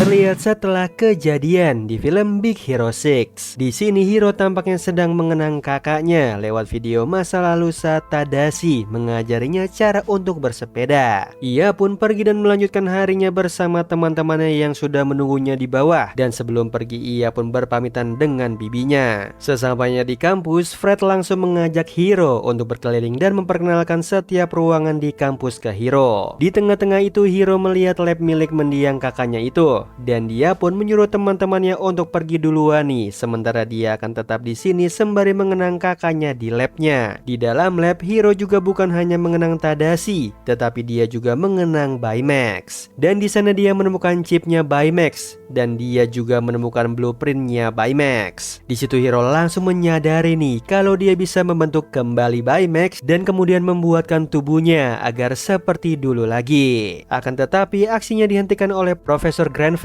Terlihat setelah kejadian di film Big Hero 6. Di sini Hiro tampaknya sedang mengenang kakaknya lewat video masa lalu saat Tadashi mengajarinya cara untuk bersepeda. Ia pun pergi dan melanjutkan harinya bersama teman-temannya yang sudah menunggunya di bawah, dan sebelum pergi ia pun berpamitan dengan bibinya. Sesampainya di kampus, Fred langsung mengajak Hiro untuk berkeliling dan memperkenalkan setiap ruangan di kampus ke Hiro. Di tengah-tengah itu Hiro melihat lab milik mendiang kakaknya itu, dan dia pun menyuruh teman-temannya untuk pergi duluan nih, sementara dia akan tetap di sini sembari mengenang kakaknya di labnya. Di dalam lab, Hiro juga bukan hanya mengenang Tadashi, tetapi dia juga mengenang Baymax. Dan di sana dia menemukan chipnya Baymax, dan dia juga menemukan blueprintnya Baymax. Di situ Hiro langsung menyadari nih kalau dia bisa membentuk kembali Baymax dan kemudian membuatkan tubuhnya agar seperti dulu lagi. Akan tetapi aksinya dihentikan oleh Profesor Grenfell.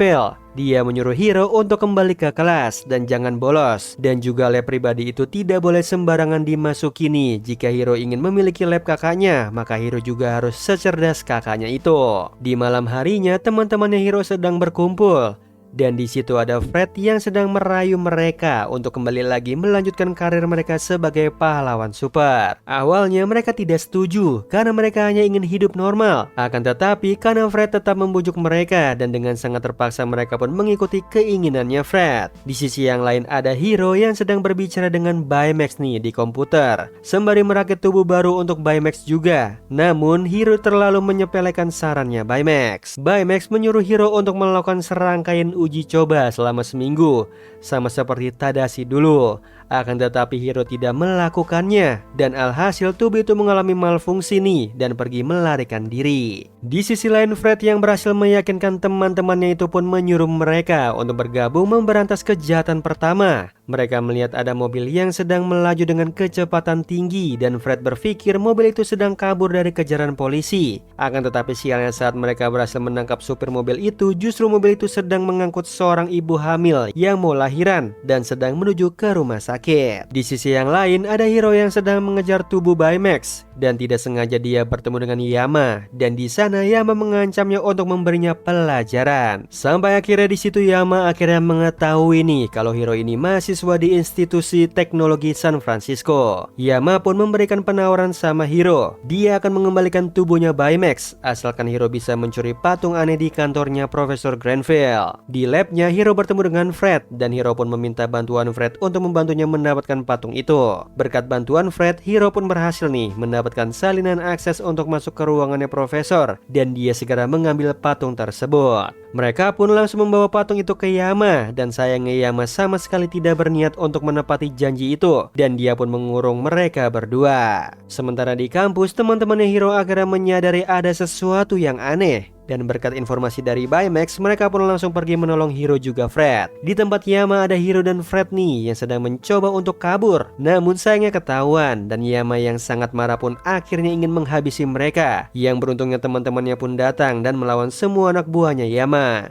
Dia menyuruh Hiro untuk kembali ke kelas dan jangan bolos, dan juga lab pribadi itu tidak boleh sembarangan dimasuki nih. Jika Hiro ingin memiliki lab kakaknya, maka Hiro juga harus secerdas kakaknya itu. Di malam harinya teman-temannya Hiro sedang berkumpul, dan di situ ada Fred yang sedang merayu mereka untuk kembali lagi melanjutkan karir mereka sebagai pahlawan super. Awalnya mereka tidak setuju karena mereka hanya ingin hidup normal. Akan tetapi karena Fred tetap membujuk mereka, dan dengan sangat terpaksa mereka pun mengikuti keinginannya Fred. Di sisi yang lain ada Hiro yang sedang berbicara dengan Baymax nih di komputer, sembari merakit tubuh baru untuk Baymax juga. Namun Hiro terlalu menyepelekan sarannya Baymax. Baymax menyuruh Hiro untuk melakukan serangkaian uji coba selama seminggu, sama seperti Tadashi dulu. Akan tetapi Hiro tidak melakukannya, dan alhasil tubuh itu mengalami malfungsi nih dan pergi melarikan diri. Di sisi lain Fred yang berhasil meyakinkan teman-temannya itu pun menyuruh mereka untuk bergabung memberantas kejahatan pertama. Mereka melihat ada mobil yang sedang melaju dengan kecepatan tinggi, dan Fred berpikir mobil itu sedang kabur dari kejaran polisi. Akan tetapi sialnya saat mereka berhasil menangkap supir mobil itu, justru mobil itu sedang mengangkut seorang ibu hamil yang mau lahiran dan sedang menuju ke rumah sakit. Di sisi yang lain ada Hiro yang sedang mengejar tubuh Baymax, dan tidak sengaja dia bertemu dengan Yama, dan di sana Yama mengancamnya untuk memberinya pelajaran. Sampai akhirnya di situ Yama akhirnya mengetahui nih kalau Hiro ini mahasiswa di institusi teknologi San Francisco. Yama pun memberikan penawaran sama Hiro. Dia akan mengembalikan tubuhnya Baymax asalkan Hiro bisa mencuri patung aneh di kantornya Profesor Grenfell. Di labnya Hiro bertemu dengan Fred, dan Hiro pun meminta bantuan Fred untuk membantunya mendapatkan patung itu. Berkat bantuan Fred, Hiro pun berhasil nih mendapatkan salinan akses untuk masuk ke ruangannya Profesor, dan dia segera mengambil patung tersebut. Mereka pun langsung membawa patung itu ke Yama, dan sayangnya Yama sama sekali tidak berniat untuk menepati janji itu, dan dia pun mengurung mereka berdua. Sementara di kampus, teman-temannya Hiro akhirnya menyadari ada sesuatu yang aneh. Dan berkat informasi dari Baymax, mereka pun langsung pergi menolong Hiro juga Fred. Di tempat Yama ada Hiro dan Fred nih yang sedang mencoba untuk kabur. Namun sayangnya ketahuan, dan Yama yang sangat marah pun akhirnya ingin menghabisi mereka. Yang beruntungnya teman-temannya pun datang dan melawan semua anak buahnya Yama.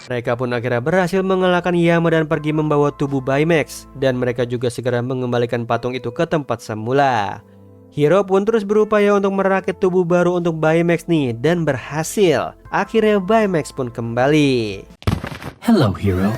Mereka pun akhirnya berhasil mengalahkan Yama dan pergi membawa tubuh Baymax, dan mereka juga segera mengembalikan patung itu ke tempat semula. Hiro pun terus berupaya untuk merakit tubuh baru untuk Baymax nih, dan berhasil. Akhirnya Baymax pun kembali. Hello, Hiro.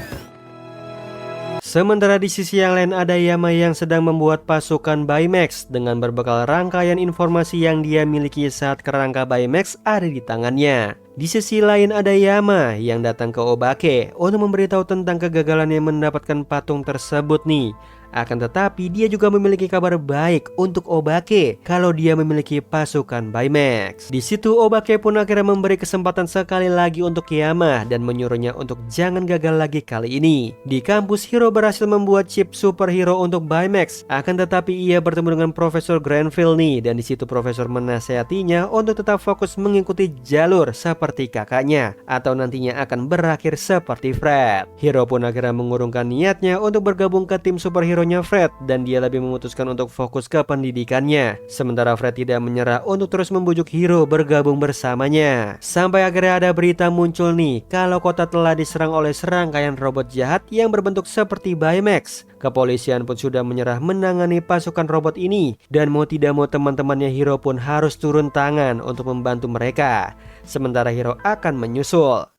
Sementara di sisi yang lain ada Yama yang sedang membuat pasukan Baymax dengan berbekal rangkaian informasi yang dia miliki saat kerangka Baymax ada di tangannya. Di sisi lain ada Yama yang datang ke Obake untuk memberitahu tentang kegagalannya mendapatkan patung tersebut nih. Akan tetapi dia juga memiliki kabar baik untuk Obake kalau dia memiliki pasukan Baymax. Di situ Obake pun akhirnya memberi kesempatan sekali lagi untuk Yama dan menyuruhnya untuk jangan gagal lagi kali ini. Di kampus Hiro berhasil membuat chip superhero untuk Baymax. Akan tetapi ia bertemu dengan Profesor Grenfell nih, dan di situ Profesor menasihatinya untuk tetap fokus mengikuti jalur seperti kakaknya atau nantinya akan berakhir seperti Fred. Hiro pun akhirnya mengurungkan niatnya untuk bergabung ke tim superhero hero-nya Fred dan dia lebih memutuskan untuk fokus ke pendidikannya. Sementara Fred tidak menyerah untuk terus membujuk Hiro bergabung bersamanya. Sampai akhirnya ada berita muncul nih kalau kota telah diserang oleh serangkaian robot jahat yang berbentuk seperti Baymax. Kepolisian pun sudah menyerah menangani pasukan robot ini dan mau tidak mau teman-temannya Hiro pun harus turun tangan untuk membantu mereka. Sementara Hiro akan menyusul.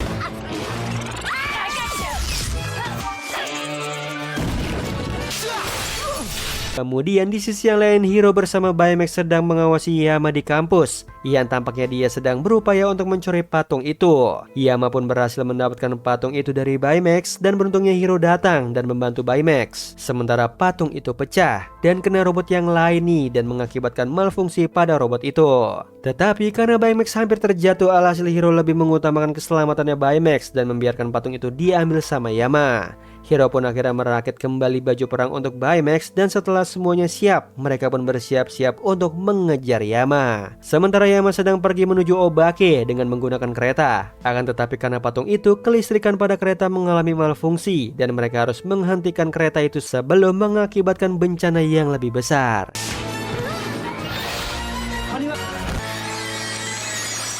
Kemudian di sisi yang lain Hiro bersama Baymax sedang mengawasi Yama di kampus. Yang tampaknya dia sedang berupaya untuk mencuri patung itu. Yama pun berhasil mendapatkan patung itu dari Baymax dan beruntungnya Hiro datang dan membantu Baymax. Sementara patung itu pecah dan kena robot yang lain nih dan mengakibatkan malfungsi pada robot itu. Tetapi karena Baymax hampir terjatuh, alhasil Hiro lebih mengutamakan keselamatannya Baymax dan membiarkan patung itu diambil sama Yama. Hiro pun akhirnya merakit kembali baju perang untuk Baymax dan setelah semuanya siap, mereka pun bersiap-siap untuk mengejar Yama. Sementara Yama sedang pergi menuju Obake dengan menggunakan kereta. Akan tetapi karena patung itu, kelistrikan pada kereta mengalami malfungsi dan mereka harus menghentikan kereta itu sebelum mengakibatkan bencana yang lebih besar.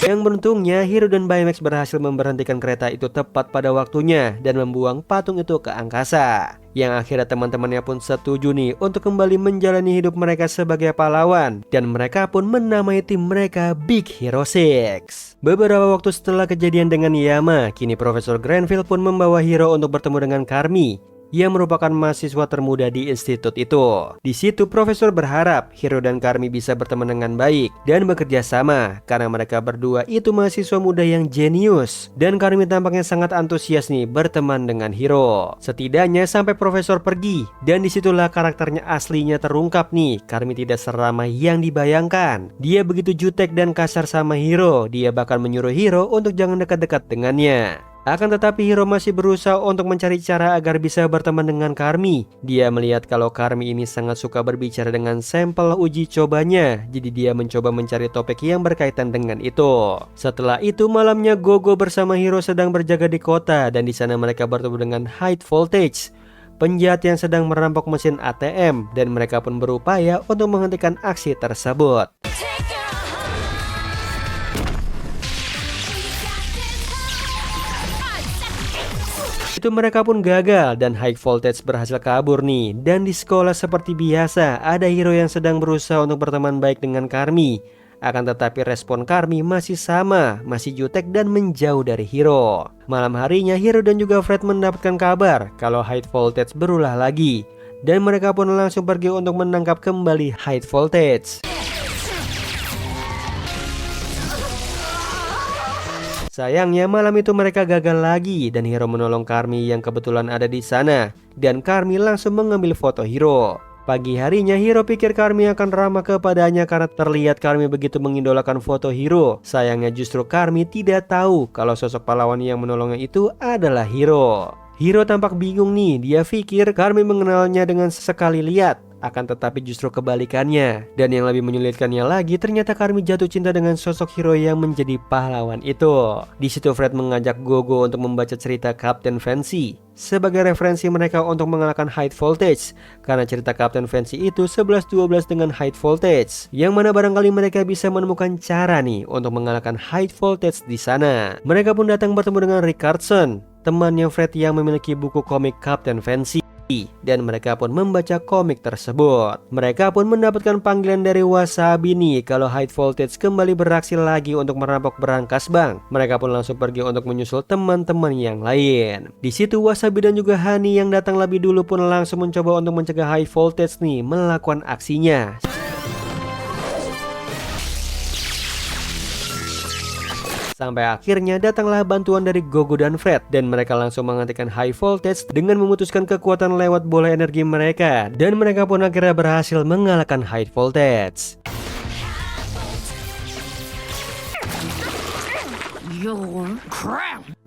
Yang beruntungnya, Hiro dan Baymax berhasil memberhentikan kereta itu tepat pada waktunya dan membuang patung itu ke angkasa. Yang akhirnya teman-temannya pun setuju nih untuk kembali menjalani hidup mereka sebagai pahlawan. Dan mereka pun menamai tim mereka Big Hero 6. Beberapa waktu setelah kejadian dengan Yama, kini Profesor Granville pun membawa Hiro untuk bertemu dengan Carmi, yang merupakan mahasiswa termuda di institut itu. Di situ Profesor berharap Hiro dan Carmi bisa berteman dengan baik dan bekerja sama karena mereka berdua itu mahasiswa muda yang jenius. Dan Carmi tampaknya sangat antusias nih berteman dengan Hiro. Setidaknya sampai Profesor pergi dan disitulah karakternya aslinya terungkap nih. Carmi tidak seramah yang dibayangkan. Dia begitu jutek dan kasar sama Hiro. Dia bahkan menyuruh Hiro untuk jangan dekat-dekat dengannya. Akan tetapi Hiro masih berusaha untuk mencari cara agar bisa berteman dengan Carmi. Dia melihat kalau Carmi ini sangat suka berbicara dengan sampel uji cobanya. Jadi dia mencoba mencari topik yang berkaitan dengan itu. Setelah itu malamnya Gogo bersama Hiro sedang berjaga di kota. Dan di sana mereka bertemu dengan High Voltage, penjahat yang sedang merampok mesin ATM. Dan mereka pun berupaya untuk menghentikan aksi tersebut. Itu mereka pun gagal dan High Voltage berhasil kabur nih. Dan di sekolah seperti biasa ada Hiro yang sedang berusaha untuk berteman baik dengan Carmi. Akan tetapi respon Carmi masih sama, masih jutek dan menjauh dari Hiro. Malam harinya Hiro dan juga Fred mendapatkan kabar kalau High Voltage berulah lagi. Dan mereka pun langsung pergi untuk menangkap kembali High Voltage. Sayangnya malam itu mereka gagal lagi dan Hiro menolong Carmi yang kebetulan ada di sana. Dan Carmi langsung mengambil foto Hiro. Pagi harinya Hiro pikir Carmi akan ramah kepadanya karena terlihat Carmi begitu mengidolakan foto Hiro. Sayangnya justru Carmi tidak tahu kalau sosok pahlawan yang menolongnya itu adalah Hiro. Hiro tampak bingung nih, dia pikir Carmi mengenalnya dengan sekali lihat. Akan tetapi justru kebalikannya. Dan yang lebih menyulitkannya lagi, ternyata Carmi jatuh cinta dengan sosok Hiro yang menjadi pahlawan itu. Di situ Fred mengajak Gogo untuk membaca cerita Captain Fancy sebagai referensi mereka untuk mengalahkan High Voltage. Karena cerita Captain Fancy itu 11-12 dengan High Voltage, yang mana barangkali mereka bisa menemukan cara nih untuk mengalahkan High Voltage di sana. Mereka pun datang bertemu dengan Rickardson, temannya Fred yang memiliki buku komik Captain Fancy. Dan mereka pun membaca komik tersebut. Mereka pun mendapatkan panggilan dari Wasabi nih kalau High Voltage kembali beraksi lagi untuk merampok berangkas bank. Mereka pun langsung pergi untuk menyusul teman-teman yang lain. Di situ Wasabi dan juga Hani yang datang lebih dulu pun langsung mencoba untuk mencegah High Voltage nih melakukan aksinya. Sampai akhirnya datanglah bantuan dari Gogo dan Fred dan mereka langsung menghentikan High Voltage dengan memutuskan kekuatan lewat bola energi mereka. Dan mereka pun akhirnya berhasil mengalahkan High Voltage.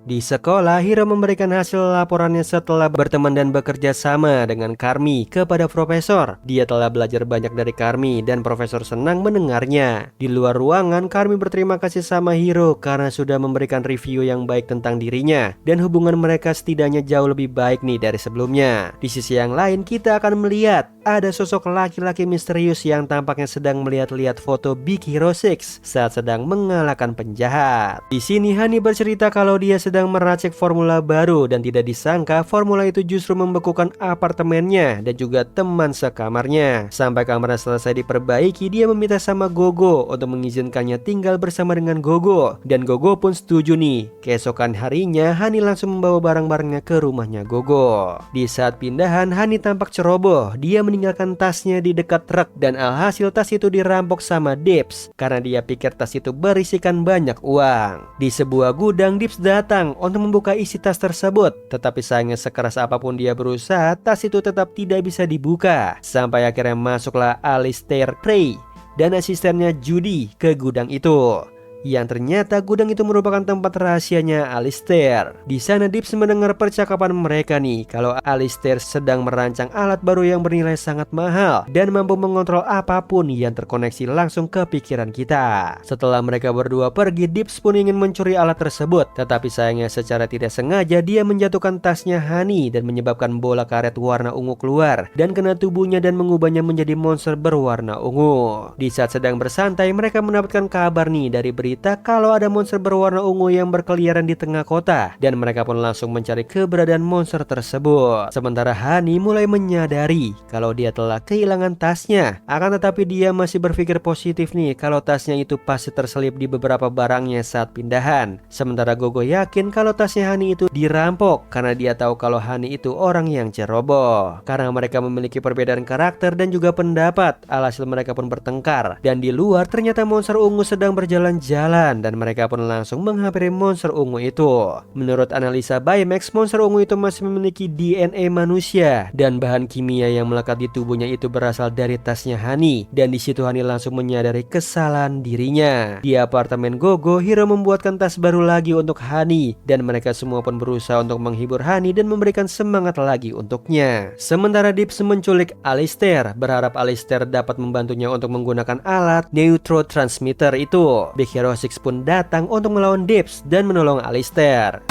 Di sekolah, Hiro memberikan hasil laporannya setelah berteman dan bekerja sama dengan Karmi kepada profesor. Dia telah belajar banyak dari Karmi dan profesor senang mendengarnya. Di luar ruangan, Karmi berterima kasih sama Hiro karena sudah memberikan review yang baik tentang dirinya. Dan hubungan mereka setidaknya jauh lebih baik nih dari sebelumnya. Di sisi yang lain, kita akan melihat ada sosok laki-laki misterius yang tampaknya sedang melihat-lihat foto Big Hero 6 saat sedang mengalahkan penjahat. Di sini Hani bercerita kalau dia sedang meracik formula baru dan tidak disangka formula itu justru membekukan apartemennya dan juga teman sekamarnya. Sampai kamarnya selesai diperbaiki, dia meminta sama Gogo untuk mengizinkannya tinggal bersama dengan Gogo, dan Gogo pun setuju nih. Keesokan harinya Hani langsung membawa barang-barangnya ke rumahnya Gogo. Di saat pindahan, Hani tampak ceroboh. Dia meninggalkan tasnya di dekat truk dan alhasil tas itu dirampok sama Dips karena dia pikir tas itu berisikan banyak uang. Di sebuah gudang, Dips datang untuk membuka isi tas tersebut, tetapi sayangnya sekeras apapun dia berusaha, tas itu tetap tidak bisa dibuka. Sampai akhirnya masuklah Alistair Prey dan asistennya Judy ke gudang itu. Yang ternyata gudang itu merupakan tempat rahasianya Alistair. Di sana Dips mendengar percakapan mereka nih kalau Alistair sedang merancang alat baru yang bernilai sangat mahal dan mampu mengontrol apapun yang terkoneksi langsung ke pikiran kita. Setelah mereka berdua pergi, Dips pun ingin mencuri alat tersebut, tetapi sayangnya secara tidak sengaja dia menjatuhkan tasnya Hani dan menyebabkan bola karet warna ungu keluar dan kena tubuhnya dan mengubahnya menjadi monster berwarna ungu. Di saat sedang bersantai, mereka mendapatkan kabar nih dari berita kalau ada monster berwarna ungu yang berkeliaran di tengah kota, dan mereka pun langsung mencari keberadaan monster tersebut. Sementara Hani mulai menyadari kalau dia telah kehilangan tasnya, akan tetapi dia masih berpikir positif nih kalau tasnya itu pasti terselip di beberapa barangnya saat pindahan. Sementara Gogo yakin kalau tasnya Hani itu dirampok karena dia tahu kalau Hani itu orang yang ceroboh. Karena mereka memiliki perbedaan karakter dan juga pendapat, alhasil mereka pun bertengkar, dan di luar ternyata monster ungu sedang berjalan-jalan dan mereka pun langsung menghampiri monster ungu itu. Menurut analisa Baymax, monster ungu itu masih memiliki DNA manusia dan bahan kimia yang melekat di tubuhnya itu berasal dari tasnya Hani, dan di situ Hani langsung menyadari kesalahan dirinya. Di apartemen Gogo, Hiro membuatkan tas baru lagi untuk Hani dan mereka semua pun berusaha untuk menghibur Hani dan memberikan semangat lagi untuknya. Sementara Dips menculik Alistair, berharap Alistair dapat membantunya untuk menggunakan alat neurotransmitter itu. Big Hero 6 pun datang untuk melawan Dips dan menolong Alistair.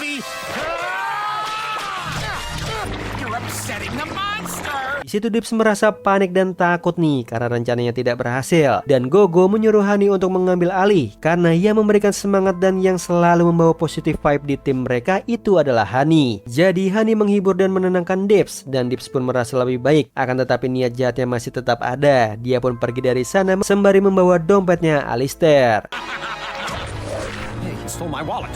Di situ Dips merasa panik dan takut nih karena rencananya tidak berhasil, dan Gogo menyuruh Hani untuk mengambil alih karena ia memberikan semangat dan yang selalu membawa positif vibe di tim mereka itu adalah Hani. Jadi Hani menghibur dan menenangkan Dips, dan Dips pun merasa lebih baik, akan tetapi niat jahatnya masih tetap ada. Dia pun pergi dari sana sembari membawa dompetnya Alistair. Stole my wallet.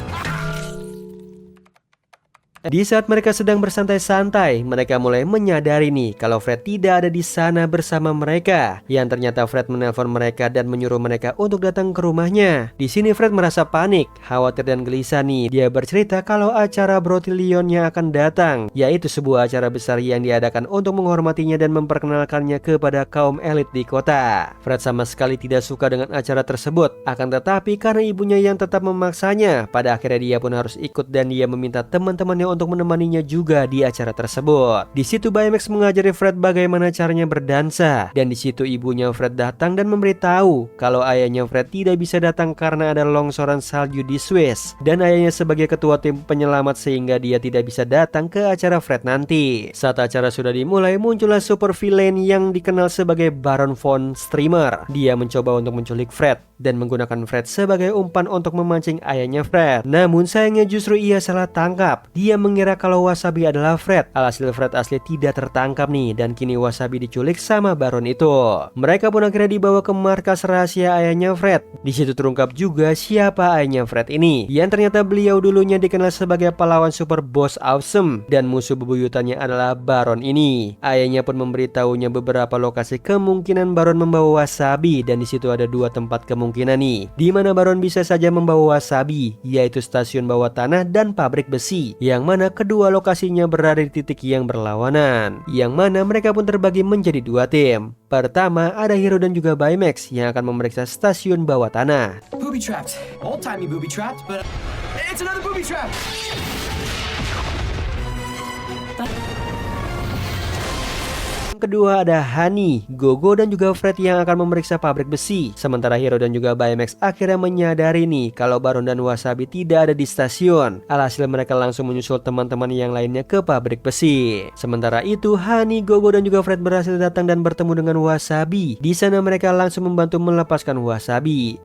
Di saat mereka sedang bersantai-santai, mereka mulai menyadari nih kalau Fred tidak ada di sana bersama mereka. Yang ternyata Fred menelpon mereka dan menyuruh mereka untuk datang ke rumahnya. Di sini Fred merasa panik, khawatir dan gelisah nih. Dia bercerita kalau acara Brotillionnya akan datang, yaitu sebuah acara besar yang diadakan untuk menghormatinya dan memperkenalkannya kepada kaum elit di kota. Fred sama sekali tidak suka dengan acara tersebut, akan tetapi karena ibunya yang tetap memaksanya, pada akhirnya dia pun harus ikut dan dia meminta teman-temannya untuk menemaninya juga di acara tersebut. Di situ Baymax mengajari Fred bagaimana caranya berdansa, dan di situ ibunya Fred datang dan memberitahu kalau ayahnya Fred tidak bisa datang karena ada longsoran salju di Swiss, dan ayahnya sebagai ketua tim penyelamat sehingga dia tidak bisa datang ke acara Fred nanti. Saat acara sudah dimulai, muncullah super villain yang dikenal sebagai Baron von Streamer. Dia mencoba untuk menculik Fred dan menggunakan Fred sebagai umpan untuk memancing ayahnya Fred. Namun sayangnya justru ia salah tangkap. Dia mengira kalau Wasabi adalah Fred. Alhasil Fred asli tidak tertangkap nih, dan kini Wasabi diculik sama Baron itu. Mereka pun akhirnya dibawa ke markas rahasia ayahnya Fred. Di situ terungkap juga siapa ayahnya Fred ini, yang ternyata beliau dulunya dikenal sebagai pahlawan super boss awesome, dan musuh bebuyutannya adalah Baron ini. Ayahnya pun memberitahunya beberapa lokasi kemungkinan Baron membawa Wasabi, dan di situ ada dua tempat kemungkinan nih, di mana Baron bisa saja membawa Wasabi, yaitu stasiun bawah tanah dan pabrik besi, yang mana kedua lokasinya berada di titik yang berlawanan, yang mana mereka pun terbagi menjadi dua tim. Pertama, ada Hiro dan juga Baymax yang akan memeriksa stasiun bawah tanah. Booby trapped. Old timey booby trapped, but it's another booby trap. Kedua ada Honey, Gogo dan juga Fred yang akan memeriksa pabrik besi. Sementara Hiro dan juga Baymax akhirnya menyadari nih kalau Baron dan Wasabi tidak ada di stasiun. Alhasil mereka langsung menyusul teman-teman yang lainnya ke pabrik besi. Sementara itu Honey, Gogo dan juga Fred berhasil datang dan bertemu dengan Wasabi. Di sana mereka langsung membantu melepaskan Wasabi.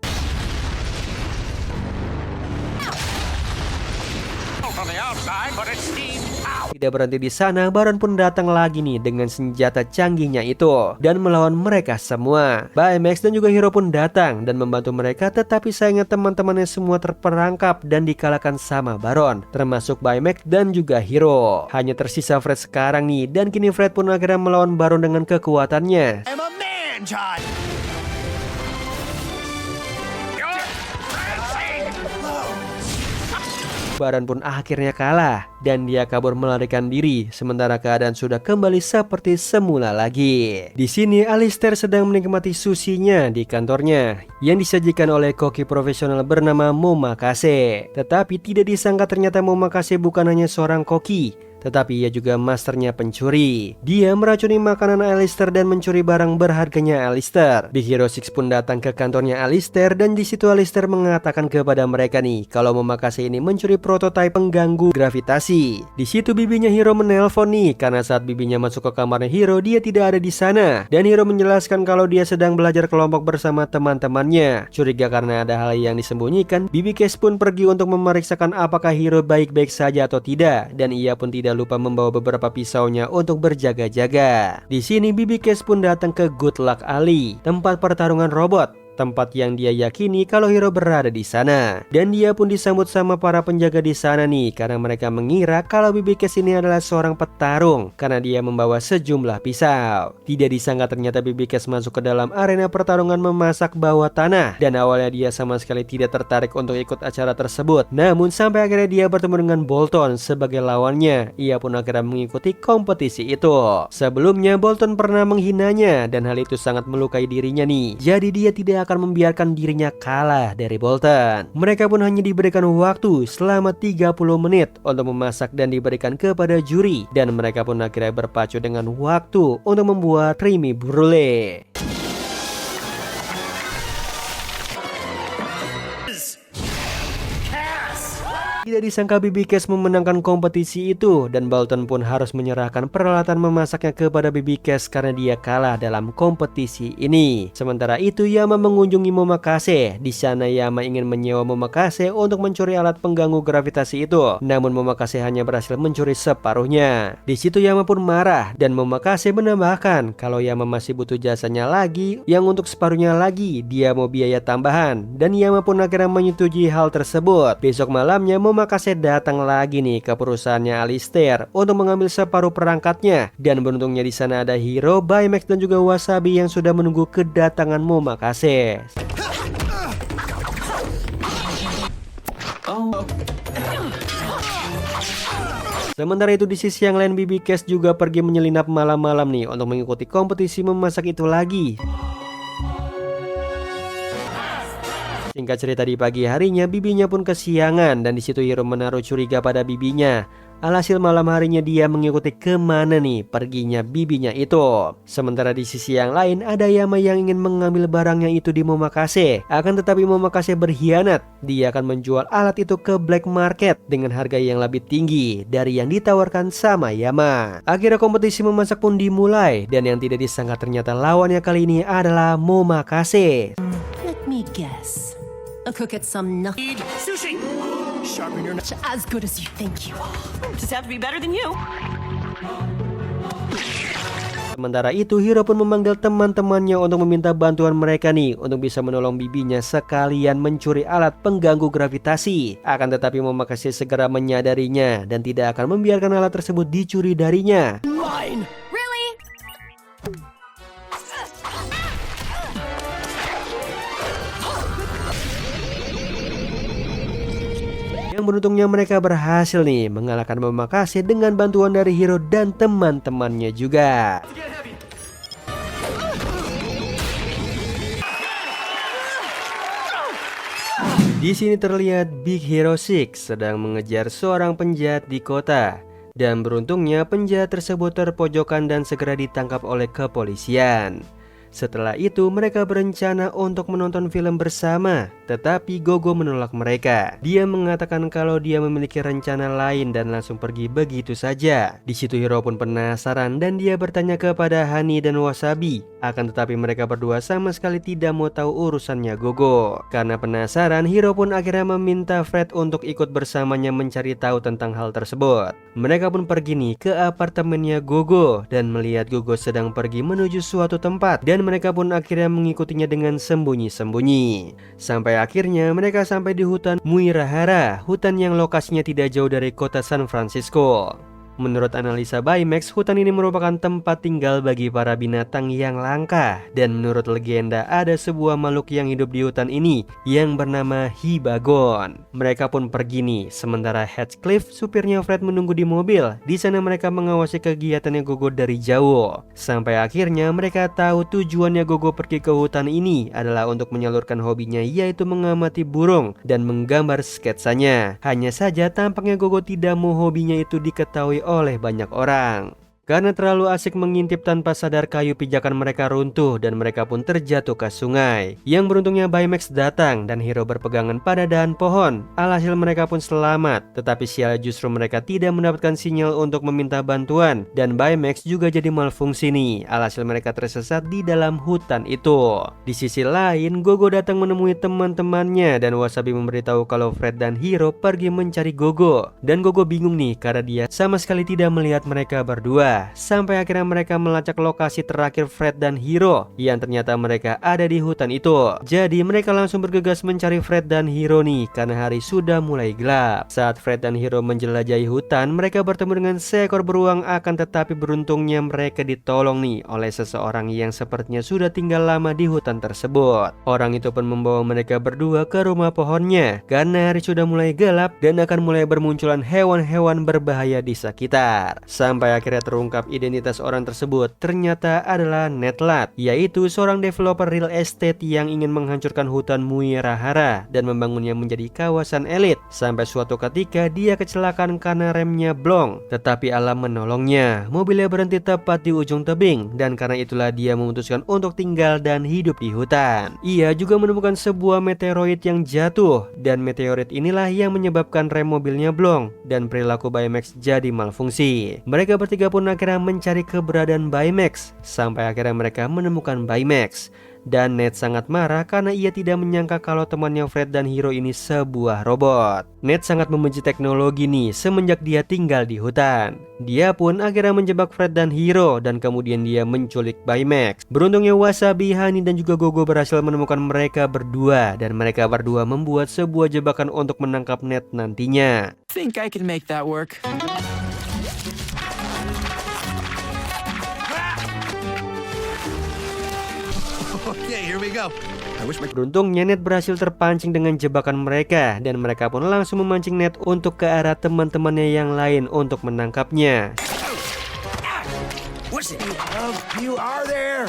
Tidak berhenti di sana, Baron pun datang lagi nih dengan senjata canggihnya itu dan melawan mereka semua. Baymax dan juga Hiro pun datang dan membantu mereka, tetapi sayangnya teman-temannya semua terperangkap dan dikalahkan sama Baron, termasuk Baymax dan juga Hiro. Hanya tersisa Fred sekarang nih, dan kini Fred pun akhirnya melawan Baron dengan kekuatannya. I'm a man, John. Baron pun akhirnya kalah dan dia kabur melarikan diri, sementara keadaan sudah kembali seperti semula lagi. Di sini Alistair sedang menikmati sushinya di kantornya yang disajikan oleh koki profesional bernama Momakase. Tetapi tidak disangka ternyata Momakase bukan hanya seorang koki, tetapi ia juga masternya pencuri. Dia meracuni makanan Alistair dan mencuri barang berharganya Alistair. Big Hero 6 pun datang ke kantornya Alistair dan di situ Alistair mengatakan kepada mereka nih kalau Momakase ini mencuri prototipe pengganggu gravitasi. Di situ bibinya Hiro menelpon nih karena saat bibinya masuk ke kamarnya Hiro dia tidak ada di sana. Dan Hiro menjelaskan kalau dia sedang belajar kelompok bersama teman-temannya. Curiga karena ada hal yang disembunyikan, Bibi Cash pun pergi untuk memeriksakan apakah Hiro baik-baik saja atau tidak, dan ia pun tidak lupa membawa beberapa pisaunya untuk berjaga-jaga. Di sini Bibi Cash pun datang ke Good Luck Alley, tempat pertarungan robot, tempat yang dia yakini kalau Hiro berada di sana. Dan dia pun disambut sama para penjaga di sana nih karena mereka mengira kalau Bibi Cash ini adalah seorang petarung karena dia membawa sejumlah pisau. Tidak disangka ternyata Bibi Cash masuk ke dalam arena pertarungan memasak bawah tanah dan awalnya dia sama sekali tidak tertarik untuk ikut acara tersebut. Namun sampai akhirnya dia bertemu dengan Bolton sebagai lawannya, ia pun akhirnya mengikuti kompetisi itu. Sebelumnya Bolton pernah menghinanya dan hal itu sangat melukai dirinya nih. Jadi dia tidak akan membiarkan dirinya kalah dari Bolton. Mereka pun hanya diberikan waktu selama 30 menit untuk memasak dan diberikan kepada juri, dan mereka pun akhirnya berpacu dengan waktu untuk membuat creamy brulee. Tidak disangka Bibi Cash memenangkan kompetisi itu dan Bolton pun harus menyerahkan peralatan memasaknya kepada Bibi Cash karena dia kalah dalam kompetisi ini. Sementara itu Yama mengunjungi Momakase. Di sana Yama ingin menyewa Momakase untuk mencuri alat pengganggu gravitasi itu. Namun Momakase hanya berhasil mencuri separuhnya. Di situ Yama pun marah dan Momakase menambahkan kalau Yama masih butuh jasanya lagi, yang untuk separuhnya lagi dia mau biaya tambahan, dan Yama pun akhirnya menyetujui hal tersebut. Besok malamnya Momakase datang lagi nih ke perusahaannya Alistair untuk mengambil separuh perangkatnya, dan beruntungnya di sana ada Hiro, Baymax dan juga Wasabi yang sudah menunggu kedatangan Momakase. Sementara itu di sisi yang lain Bibi Cash juga pergi menyelinap malam-malam nih untuk mengikuti kompetisi memasak itu lagi. Singkat cerita di pagi harinya bibinya pun kesiangan dan di situ Hiro menaruh curiga pada bibinya. Alhasil malam harinya dia mengikuti kemana nih perginya bibinya itu. Sementara di sisi yang lain ada Yama yang ingin mengambil barangnya itu di Momakase. Akan tetapi Momakase berkhianat. Dia akan menjual alat itu ke black market dengan harga yang lebih tinggi dari yang ditawarkan sama Yama. Akhirnya kompetisi memasak pun dimulai dan yang tidak disangka ternyata lawannya kali ini adalah Momakase. Let me guess. A cook at some nothing Sushi. Sharpen your knife. as good as you think you are. Just have to be better than you. Sementara itu Hiro pun memanggil teman-temannya untuk meminta bantuan mereka nih untuk bisa menolong bibinya sekalian mencuri alat pengganggu gravitasi. Akan tetapi Momakase segera menyadarinya dan tidak akan membiarkan alat tersebut dicuri darinya. Mine. Really? Yang beruntungnya mereka berhasil nih mengalahkan Omakase dengan bantuan dari Hiro dan teman-temannya juga. Di sini terlihat Big Hero 6 sedang mengejar seorang penjahat di kota. Dan beruntungnya penjahat tersebut terpojokan dan segera ditangkap oleh kepolisian. Setelah itu mereka berencana untuk menonton film bersama, tetapi Gogo menolak mereka. Dia mengatakan kalau dia memiliki rencana lain dan langsung pergi begitu saja. Di situ Hiro pun penasaran dan dia bertanya kepada Hani dan Wasabi. Akan tetapi mereka berdua sama sekali tidak mau tahu urusannya Gogo. Karena penasaran, Hiro pun akhirnya meminta Fred untuk ikut bersamanya mencari tahu tentang hal tersebut. Mereka pun pergi nih ke apartemennya Gogo dan melihat Gogo sedang pergi menuju suatu tempat dan mereka pun akhirnya mengikutinya dengan sembunyi-sembunyi. Sampai akhirnya mereka sampai di hutan Muirahara, hutan yang lokasinya tidak jauh dari kota San Francisco. Menurut analisa Baymax, hutan ini merupakan tempat tinggal bagi para binatang yang langka. Dan menurut legenda ada sebuah makhluk yang hidup di hutan ini yang bernama Hibagon. Mereka pun pergi nih, sementara Heathcliff, supirnya Fred, menunggu di mobil. Di sana mereka mengawasi kegiatannya Gogo dari jauh. Sampai akhirnya mereka tahu tujuannya Gogo pergi ke hutan ini adalah untuk menyalurkan hobinya, yaitu mengamati burung dan menggambar sketsanya. Hanya saja tampaknya Gogo tidak mau hobinya itu diketahui oleh banyak orang. Karena terlalu asik mengintip, tanpa sadar kayu pijakan mereka runtuh dan mereka pun terjatuh ke sungai. Yang beruntungnya Baymax datang dan Hiro berpegangan pada dahan pohon. Alhasil mereka pun selamat. Tetapi sial justru mereka tidak mendapatkan sinyal untuk meminta bantuan. Dan Baymax juga jadi malfungsi nih. Alhasil mereka tersesat di dalam hutan itu. Di sisi lain, Gogo datang menemui teman-temannya dan Wasabi memberitahu kalau Fred dan Hiro pergi mencari Gogo. Dan Gogo bingung nih karena dia sama sekali tidak melihat mereka berdua. Sampai akhirnya mereka melacak lokasi terakhir Fred dan Hiro, yang ternyata mereka ada di hutan itu. Jadi mereka langsung bergegas mencari Fred dan Hiro nih, karena hari sudah mulai gelap. Saat Fred dan Hiro menjelajahi hutan, mereka bertemu dengan seekor beruang, akan tetapi beruntungnya mereka ditolong nih oleh seseorang yang sepertinya sudah tinggal lama di hutan tersebut. Orang itu pun membawa mereka berdua ke rumah pohonnya, karena hari sudah mulai gelap dan akan mulai bermunculan hewan-hewan berbahaya di sekitar. Sampai akhirnya terungkap identitas orang tersebut ternyata adalah Ned Ludd, yaitu seorang developer real estate yang ingin menghancurkan hutan Muirahara dan membangunnya menjadi kawasan elit. Sampai suatu ketika dia kecelakaan karena remnya blong, tetapi alam menolongnya. Mobilnya berhenti tepat di ujung tebing dan karena itulah dia memutuskan untuk tinggal dan hidup di hutan. Ia juga menemukan sebuah meteoroid yang jatuh dan meteorit inilah yang menyebabkan rem mobilnya blong dan perilaku Baymax jadi malfungsi. Mereka bertiga pun akhirnya mencari keberadaan Baymax. Sampai akhirnya mereka menemukan Baymax. Dan Ned sangat marah karena ia tidak menyangka kalau temannya Fred dan Hiro ini sebuah robot. Ned sangat membenci teknologi nih semenjak dia tinggal di hutan. Dia pun akhirnya menjebak Fred dan Hiro dan kemudian dia menculik Baymax. Beruntungnya Wasabi, Hani dan juga Gogo berhasil menemukan mereka berdua dan mereka berdua membuat sebuah jebakan untuk menangkap Ned nantinya. Think I can make that work. Okay, here we go. Beruntungnya Ned berhasil terpancing dengan jebakan mereka dan mereka pun langsung memancing Ned untuk ke arah teman-temannya yang lain untuk menangkapnya. What's it? You are there.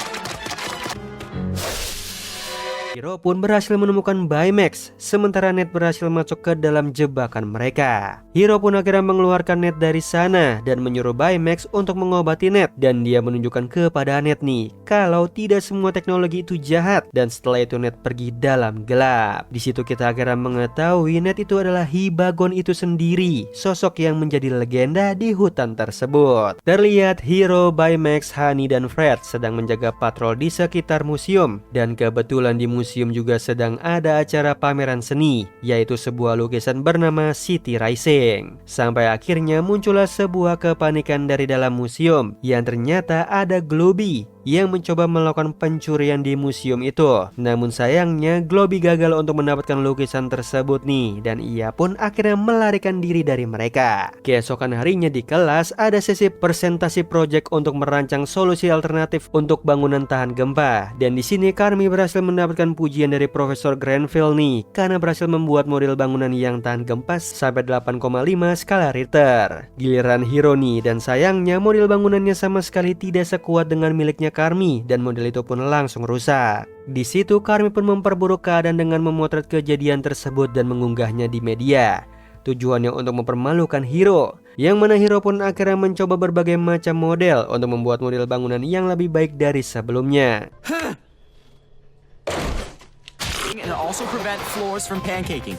Hiro pun berhasil menemukan Baymax, sementara Ned berhasil masuk ke dalam jebakan mereka. Hiro pun akhirnya mengeluarkan Ned dari sana dan menyuruh Baymax untuk mengobati Ned. Dan dia menunjukkan kepada Ned nih, kalau tidak semua teknologi itu jahat. Dan setelah itu Ned pergi dalam gelap. Di situ kita akhirnya mengetahui Ned itu adalah Hibagon itu sendiri, sosok yang menjadi legenda di hutan tersebut. Terlihat Hiro, Baymax, Hani, dan Fred sedang menjaga patrol di sekitar museum. Dan kebetulan di museum juga sedang ada acara pameran seni, yaitu sebuah lukisan bernama City Rising. Sampai akhirnya muncullah sebuah kepanikan dari dalam museum yang ternyata ada Glooby yang mencoba melakukan pencurian di museum itu. Namun sayangnya Globby gagal untuk mendapatkan lukisan tersebut nih, dan ia pun akhirnya melarikan diri dari mereka. Keesokan harinya di kelas ada sesi presentasi proyek untuk merancang solusi alternatif untuk bangunan tahan gempa. Dan di sini Carmi berhasil mendapatkan pujian dari Profesor Grenfell nih karena berhasil membuat model bangunan yang tahan gempa sampai 8,5 skala Richter. Giliran Hiro nih, dan sayangnya model bangunannya sama sekali tidak sekuat dengan miliknya Carmi dan model itu pun langsung rusak. Di situ Carmi pun memperburuk keadaan dengan memotret kejadian tersebut dan mengunggahnya di media. Tujuannya untuk mempermalukan Hiro, yang mana Hiro pun akhirnya mencoba berbagai macam model untuk membuat model bangunan yang lebih baik dari sebelumnya. And also prevent floors from pancaking.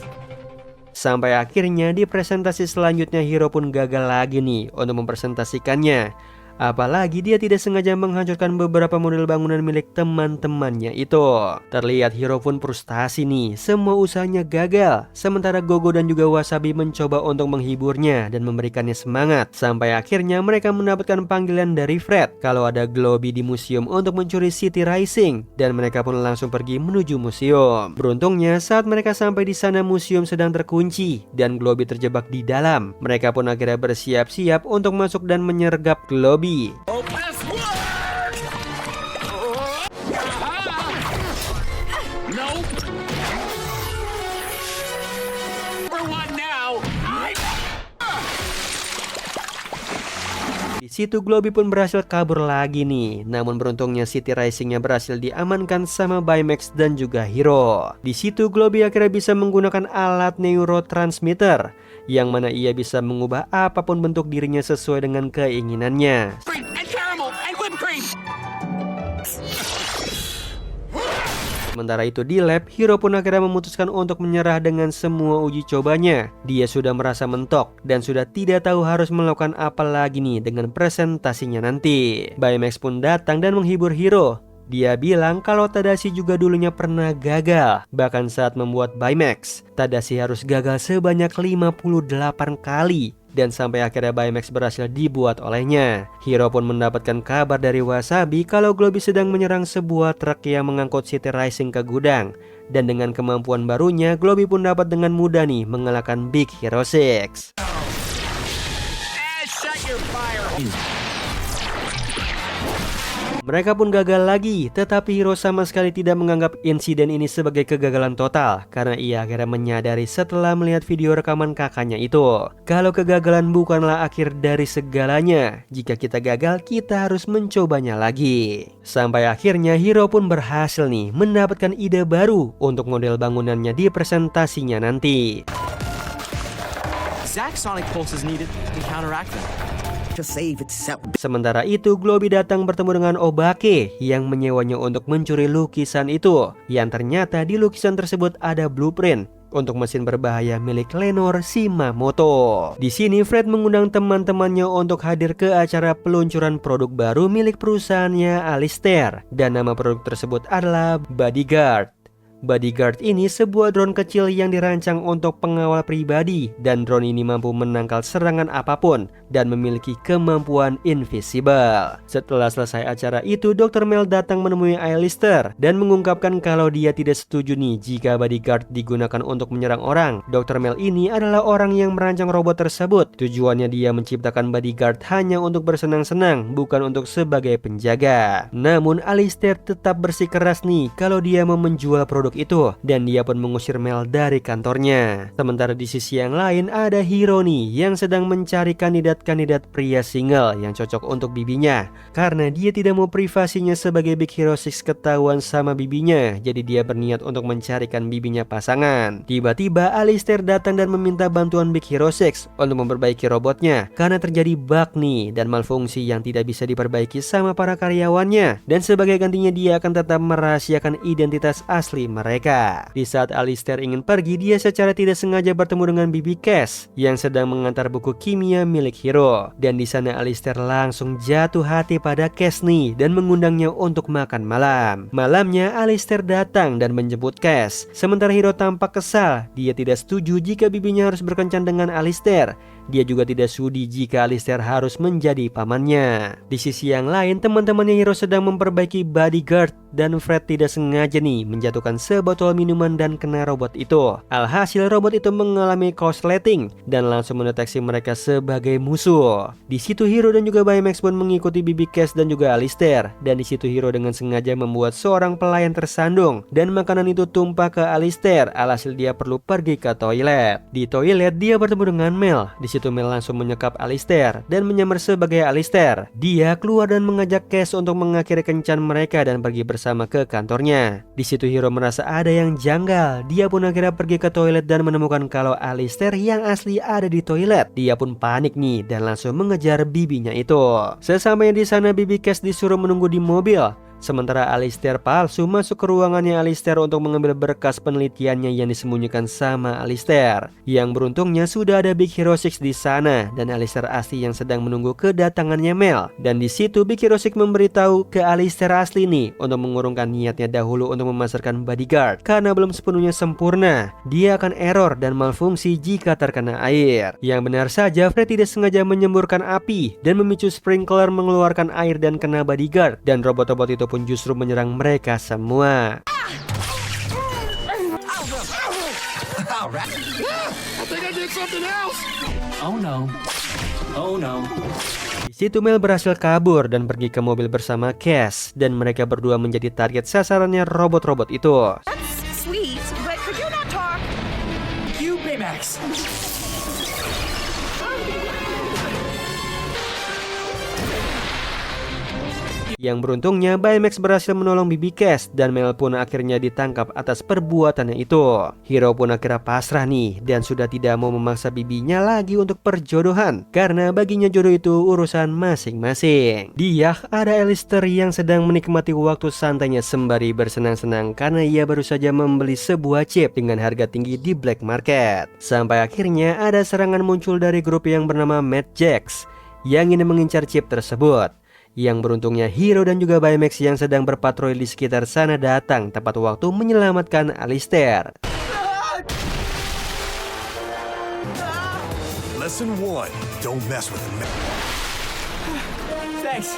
Sampai akhirnya di presentasi selanjutnya Hiro pun gagal lagi nih untuk mempresentasikannya. Apalagi dia tidak sengaja menghancurkan beberapa model bangunan milik teman-temannya itu. Terlihat Hiro pun frustasi nih, semua usahanya gagal. Sementara Gogo dan juga Wasabi mencoba untuk menghiburnya dan memberikannya semangat. Sampai akhirnya mereka mendapatkan panggilan dari Fred kalau ada Globby di museum untuk mencuri City Rising, dan mereka pun langsung pergi menuju museum. Beruntungnya saat mereka sampai di sana museum sedang terkunci dan Globby terjebak di dalam. Mereka pun akhirnya bersiap-siap untuk masuk dan menyergap Globby. Hope this works! Nope. For what now? Di situ Globby pun berhasil kabur lagi nih. Namun beruntungnya City Rising-nya berhasil diamankan sama Baymax dan juga Hiro. Di situ Globby akhirnya bisa menggunakan alat neurotransmitter, yang mana ia bisa mengubah apapun bentuk dirinya sesuai dengan keinginannya. Cream and caramel and whipped cream. Sementara itu di lab, Hiro pun akhirnya memutuskan untuk menyerah dengan semua uji cobanya. Dia sudah merasa mentok dan sudah tidak tahu harus melakukan apa lagi nih dengan presentasinya nanti. Baymax pun datang dan menghibur Hiro. Dia bilang kalau Tadashi juga dulunya pernah gagal. Bahkan saat membuat Baymax, Tadashi harus gagal sebanyak 58 kali. Dan sampai akhirnya Baymax berhasil dibuat olehnya. Hiro pun mendapatkan kabar dari Wasabi kalau Globby sedang menyerang sebuah truk yang mengangkut City Rising ke gudang. Dan dengan kemampuan barunya, Globby pun dapat dengan mudah nih mengalahkan Big Hero 6. Shut your fire. Mereka pun gagal lagi, tetapi Hiro sama sekali tidak menganggap insiden ini sebagai kegagalan total, karena ia akhirnya menyadari setelah melihat video rekaman kakaknya itu kalau kegagalan bukanlah akhir dari segalanya. Jika kita gagal, kita harus mencobanya lagi. Sampai akhirnya Hiro pun berhasil nih mendapatkan ide baru untuk model bangunannya di presentasinya nanti. Exact sonic pulses needed to counteract them. Sementara itu Globby datang bertemu dengan Obake yang menyewanya untuk mencuri lukisan itu, yang ternyata di lukisan tersebut ada blueprint untuk mesin berbahaya milik Lenore Shimamoto. Di sini Fred mengundang teman-temannya untuk hadir ke acara peluncuran produk baru milik perusahaannya Alistair, dan nama produk tersebut adalah Bodyguard. Bodyguard ini sebuah drone kecil yang dirancang untuk pengawal pribadi, dan drone ini mampu menangkal serangan apapun dan memiliki kemampuan invisible. Setelah selesai acara itu, Dr. Mel datang menemui Alistair dan mengungkapkan kalau dia tidak setuju nih jika Bodyguard digunakan untuk menyerang orang. Dr. Mel ini adalah orang yang merancang robot tersebut. Tujuannya dia menciptakan Bodyguard hanya untuk bersenang-senang, bukan untuk sebagai penjaga. Namun Alistair tetap bersikeras nih kalau dia mau menjual produk itu, dan dia pun mengusir Mel dari kantornya. Sementara di sisi yang lain ada Hiro nih yang sedang mencari kandidat-kandidat pria single yang cocok untuk bibinya, karena dia tidak mau privasinya sebagai Big Hero 6 ketahuan sama bibinya. Jadi dia berniat untuk mencarikan bibinya pasangan. Tiba-tiba Alistair datang dan meminta bantuan Big Hero 6 untuk memperbaiki robotnya karena terjadi bug nih dan malfungsi yang tidak bisa diperbaiki sama para karyawannya, dan sebagai gantinya dia akan tetap merahasiakan identitas asli mereka. Di saat Alistair ingin pergi, dia secara tidak sengaja bertemu dengan BB Cash yang sedang mengantar buku kimia milik Hiro. Dan di sana Alistair langsung jatuh hati pada Cash nih dan mengundangnya untuk makan malam. Malamnya Alistair datang dan menjemput Cash. Sementara Hiro tampak kesal. Dia tidak setuju jika bibinya harus berkencan dengan Alistair. Dia juga tidak sudi jika Alistair harus menjadi pamannya. Di sisi yang lain, teman-temannya Hiro sedang memperbaiki bodyguard dan Fred tidak sengaja nih menjatuhkan sebotol minuman dan kena robot itu. Alhasil robot itu mengalami korsleting dan langsung mendeteksi mereka sebagai musuh. Di situ Hiro dan juga Baymax pun mengikuti BB Cash dan juga Alistair. Dan di situ Hiro dengan sengaja membuat seorang pelayan tersandung dan makanan itu tumpah ke Alistair. Alhasil dia perlu pergi ke toilet. Di toilet dia bertemu dengan Mel. Di situ Mel langsung menyekap Alistair dan menyamar sebagai Alistair. Dia keluar dan mengajak Cash untuk mengakhiri kencan mereka dan pergi bersama ke kantornya. Di situ Hiro merasa ada yang janggal. Dia pun akhirnya pergi ke toilet dan menemukan kalau Alistair yang asli ada di toilet. Dia pun panik nih dan langsung mengejar bibinya itu. Sesampainya di sana, BB Cash disuruh menunggu di mobil. Sementara Alistair palsu masuk ke ruangannya Alistair untuk mengambil berkas penelitiannya yang disembunyikan sama Alistair. Yang beruntungnya sudah ada Big Hero 6 di sana dan Alistair asli yang sedang menunggu kedatangannya Mel. Dan di situ Big Hero 6 memberitahu ke Alistair asli nih untuk mengurungkan niatnya dahulu untuk memasarkan bodyguard karena belum sepenuhnya sempurna. Dia akan error dan malfungsi jika terkena air. Yang benar saja, Fred tidak sengaja menyemburkan api dan memicu sprinkler mengeluarkan air dan kena bodyguard, dan robot-robot itu pun justru menyerang mereka semua. Oh no. Oh no. Di situ Mel berhasil kabur dan pergi ke mobil bersama Cash dan mereka berdua menjadi target sasarannya robot-robot itu. Sweet, but could you not talk? You, Baymax. Yang beruntungnya Baymax berhasil menolong BB Cash dan Mel pun akhirnya ditangkap atas perbuatannya itu. Hiro pun akhirnya pasrah nih dan sudah tidak mau memaksa bibinya lagi untuk perjodohan karena baginya jodoh itu urusan masing-masing. Dia ada Alistair yang sedang menikmati waktu santainya sembari bersenang-senang karena ia baru saja membeli sebuah chip dengan harga tinggi di black market. Sampai akhirnya ada serangan muncul dari grup yang bernama Mad Jax yang ingin mengincar chip tersebut. Yang beruntungnya Hiro dan juga Baymax yang sedang berpatroli di sekitar sana datang tepat waktu menyelamatkan Alistair. Lesson 1. Don't mess with him. Thanks.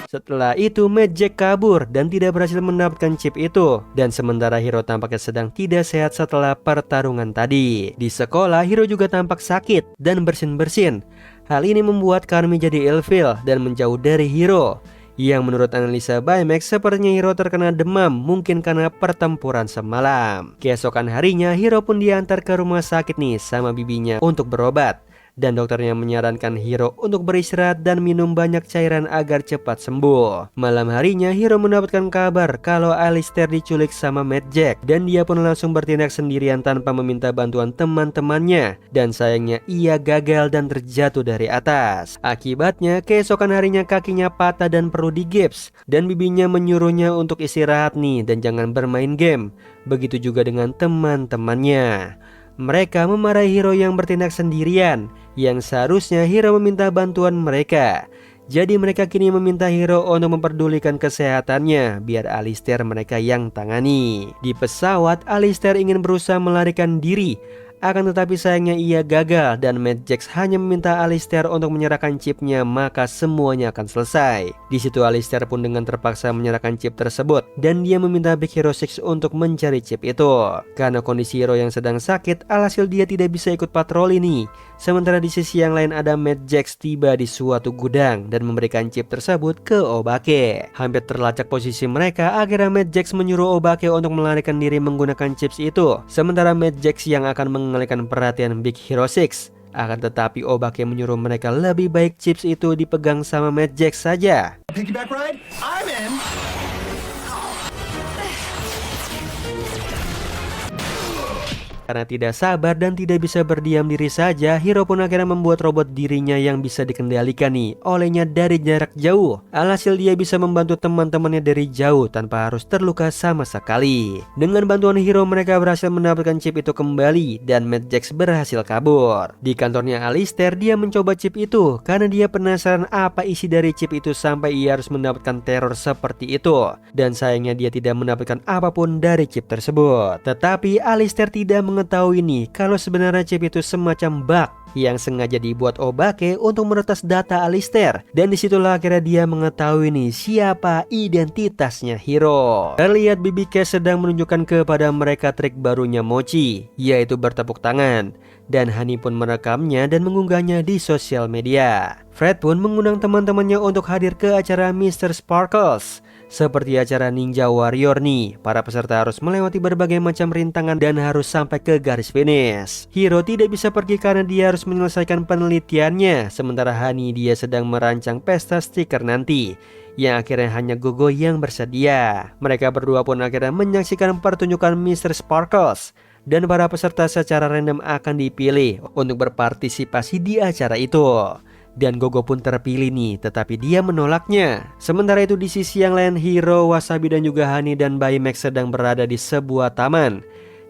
Setelah itu Mad Jack kabur dan tidak berhasil mendapatkan chip itu. Dan sementara Hiro tampaknya sedang tidak sehat setelah pertarungan tadi. Di sekolah Hiro juga tampak sakit dan bersin-bersin. Hal ini membuat Carmi jadi ilfil dan menjauh dari Hiro. Yang menurut analisa Baymax sepertinya Hiro terkena demam mungkin karena pertempuran semalam. Keesokan harinya Hiro pun diantar ke rumah sakit nih sama bibinya untuk berobat. Dan dokternya menyarankan Hiro untuk beristirahat dan minum banyak cairan agar cepat sembuh. Malam harinya Hiro mendapatkan kabar kalau Alistair diculik sama Mad Jack. Dan dia pun langsung bertindak sendirian tanpa meminta bantuan teman-temannya. Dan sayangnya ia gagal dan terjatuh dari atas. Akibatnya keesokan harinya kakinya patah dan perlu digips. Dan bibinya menyuruhnya untuk istirahat nih dan jangan bermain game. Begitu juga dengan teman-temannya. Mereka memarahi Hiro yang bertindak sendirian, yang seharusnya Hiro meminta bantuan mereka. Jadi mereka kini meminta Hiro untuk memperdulikan kesehatannya biar Alistair mereka yang tangani. Di pesawat, Alistair ingin berusaha melarikan diri. Akan tetapi sayangnya ia gagal dan Mad Jax hanya meminta Alistair untuk menyerahkan chipnya, maka semuanya akan selesai. Di situ Alistair pun dengan terpaksa menyerahkan chip tersebut dan dia meminta Big Hero 6 untuk mencari chip itu. Karena kondisi Hiro yang sedang sakit, alhasil dia tidak bisa ikut patroli nih. Sementara di sisi yang lain ada Mad Jax tiba di suatu gudang dan memberikan chip tersebut ke Obake. Hampir terlacak posisi mereka, akhirnya Mad Jax menyuruh Obake untuk melarikan diri menggunakan chips itu. Sementara Mad Jax yang akan mengalihkan perhatian Big Hero 6. Akan tetapi Obake menyuruh mereka lebih baik chips itu dipegang sama Mad Jax saja. Piggyback ride? I'm in. Karena tidak sabar dan tidak bisa berdiam diri saja, Hiro pun akhirnya membuat robot dirinya yang bisa dikendalikan nih olehnya dari jarak jauh. Alhasil dia bisa membantu teman-temannya dari jauh tanpa harus terluka sama sekali. Dengan bantuan Hiro, mereka berhasil mendapatkan chip itu kembali dan Mad Jax berhasil kabur. Di kantornya Alistair, dia mencoba chip itu karena dia penasaran apa isi dari chip itu sampai ia harus mendapatkan teror seperti itu. Dan sayangnya dia tidak mendapatkan apapun dari chip tersebut. Tetapi Alistair tidak mengetahui nih kalau sebenarnya chip itu semacam bug yang sengaja dibuat Obake untuk meretas data Alistair. Dan disitulah akhirnya dia mengetahui nih siapa identitasnya Hiro. Terlihat BB Cash sedang menunjukkan kepada mereka trik barunya Mochi, yaitu bertepuk tangan. Dan Honey pun merekamnya dan mengunggahnya di sosial media. Fred pun mengundang teman-temannya untuk hadir ke acara Mr. Sparkles. Seperti acara Ninja Warrior nih, para peserta harus melewati berbagai macam rintangan dan harus sampai ke garis finish. Hiro tidak bisa pergi karena dia harus menyelesaikan penelitiannya, sementara Honey dia sedang merancang pesta stiker nanti, yang akhirnya hanya Gogo yang bersedia. Mereka berdua pun akhirnya menyaksikan pertunjukan Mr. Sparkles. Dan para peserta secara random akan dipilih untuk berpartisipasi di acara itu. Dan Gogo pun terpilih nih, tetapi dia menolaknya. Sementara itu di sisi yang lain, Hiro, Wasabi dan juga Honey dan Baymax sedang berada di sebuah taman.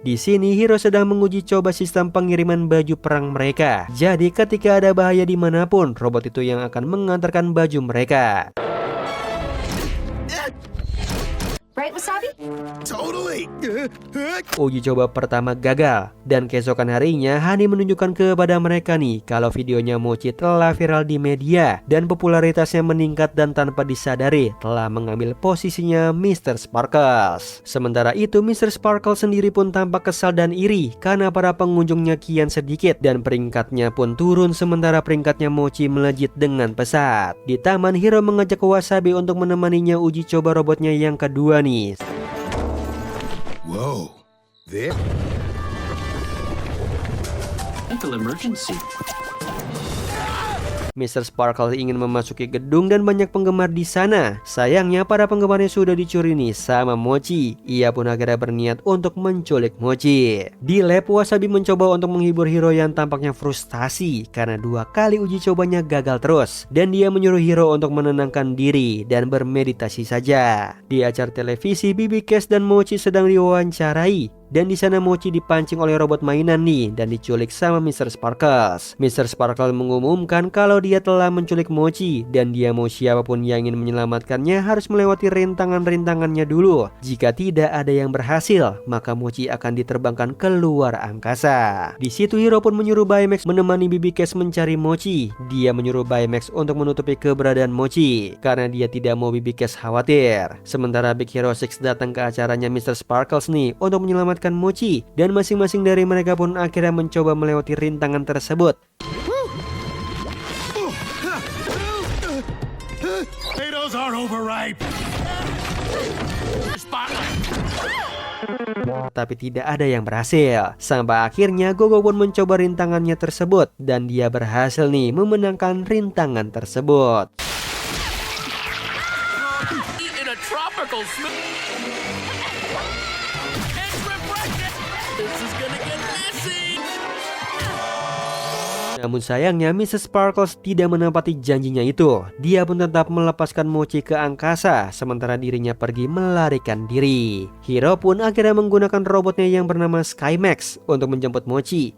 Di sini Hiro sedang menguji coba sistem pengiriman baju perang mereka. Jadi ketika ada bahaya dimanapun, robot itu yang akan mengantarkan baju mereka. Right, Wasabi? Totally. Uji coba pertama gagal, dan keesokan harinya Honey menunjukkan kepada mereka nih kalau videonya Mochi telah viral di media dan popularitasnya meningkat dan tanpa disadari telah mengambil posisinya Mr. Sparkles. Sementara itu Mr. Sparkles sendiri pun tampak kesal dan iri karena para pengunjungnya kian sedikit dan peringkatnya pun turun sementara peringkatnya Mochi melejit dengan pesat. Di taman, Hiro mengajak Wasabi untuk menemaninya uji coba robotnya yang kedua nih. Whoa. There. Mental emergency. Mr. Sparkle ingin memasuki gedung dan banyak penggemar di sana. Sayangnya para penggemarnya sudah dicuri nih sama Mochi. Ia pun akhirnya berniat untuk menculik Mochi. Di lab, Wasabi mencoba untuk menghibur Hiro yang tampaknya frustasi karena 2 kali uji cobanya gagal terus. Dan dia menyuruh Hiro untuk menenangkan diri dan bermeditasi saja. Di acara televisi, BB Cash dan Mochi sedang diwawancarai. Dan di sana Mochi dipancing oleh robot mainan nih dan diculik sama Mr. Sparkles. Mr. Sparkles mengumumkan kalau dia telah menculik Mochi dan dia mau siapapun yang ingin menyelamatkannya harus melewati rintangan-rintangannya dulu. Jika tidak ada yang berhasil, maka Mochi akan diterbangkan keluar angkasa. Di situ Hiro pun menyuruh Baymax menemani BB Cash mencari Mochi. Dia menyuruh Baymax untuk menutupi keberadaan Mochi karena dia tidak mau BB Cash khawatir. Sementara Big Hero 6 datang ke acaranya Mr. Sparkles nih untuk menyelamatkan Mochi, dan masing-masing dari mereka pun akhirnya mencoba melewati rintangan tersebut. Potatoes aren't overripe. Tapi tidak ada yang berhasil. Sampai akhirnya Gogo pun mencoba rintangannya tersebut dan dia berhasil nih memenangkan rintangan tersebut. In a tropical This is gonna get messy. Namun sayangnya Mrs. Sparkles tidak menepati janjinya itu. Dia pun tetap melepaskan Mochi ke angkasa sementara dirinya pergi melarikan diri. Hiro pun akhirnya menggunakan robotnya yang bernama Skymax untuk menjemput Mochi.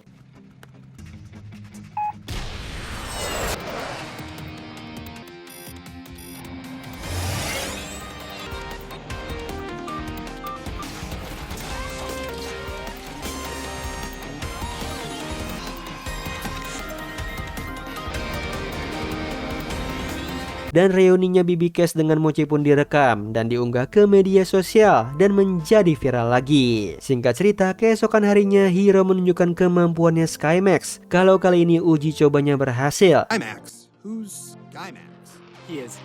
Dan reuninya BB Cash dengan Mochi pun direkam dan diunggah ke media sosial dan menjadi viral lagi. Singkat cerita, keesokan harinya Hiro menunjukkan kemampuannya Skymax. Kalau kali ini uji cobanya berhasil. Skymax. Who's Skymax? He is.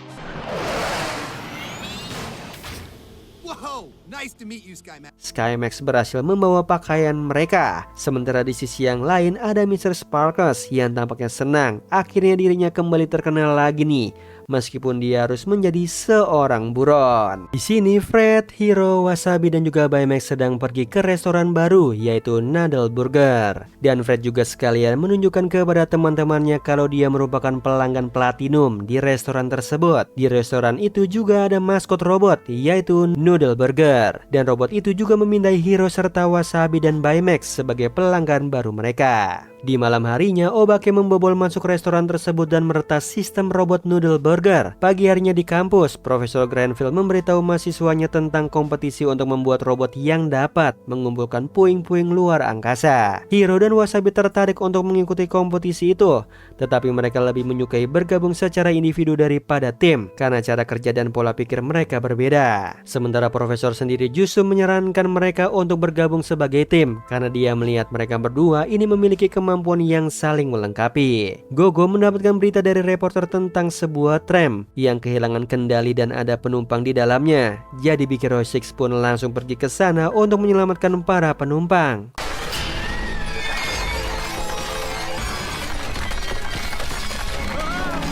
Whoa, nice to meet you, Skymax. Skymax berhasil membawa pakaian mereka. Sementara di sisi yang lain ada Mr. Sparkles yang tampaknya senang. Akhirnya dirinya kembali terkenal lagi nih. meskipun dia harus menjadi seorang buron. Di sini Fred, Hiro, Wasabi dan juga Baymax sedang pergi ke restoran baru yaitu Noodle Burger. Dan Fred juga sekalian menunjukkan kepada teman-temannya kalau dia merupakan pelanggan platinum di restoran tersebut. Di restoran itu juga ada maskot robot yaitu Noodle Burger. Dan robot itu juga memindai Hiro serta Wasabi dan Baymax sebagai pelanggan baru mereka. Di malam harinya, Obake membobol masuk restoran tersebut dan meretas sistem robot Noodle Burger. Pagi harinya di kampus, Profesor Granville memberitahu mahasiswanya tentang kompetisi untuk membuat robot yang dapat mengumpulkan puing-puing luar angkasa. Hiro dan Wasabi tertarik untuk mengikuti kompetisi itu, tetapi mereka lebih menyukai bergabung secara individu daripada tim karena cara kerja dan pola pikir mereka berbeda. Sementara Profesor sendiri justru menyarankan mereka untuk bergabung sebagai tim karena dia melihat mereka berdua ini memiliki kemampuan yang saling melengkapi. Gogo mendapatkan berita dari reporter tentang sebuah tram yang kehilangan kendali dan ada penumpang di dalamnya. Jadi Big Hero 6 pun langsung pergi ke sana untuk menyelamatkan para penumpang.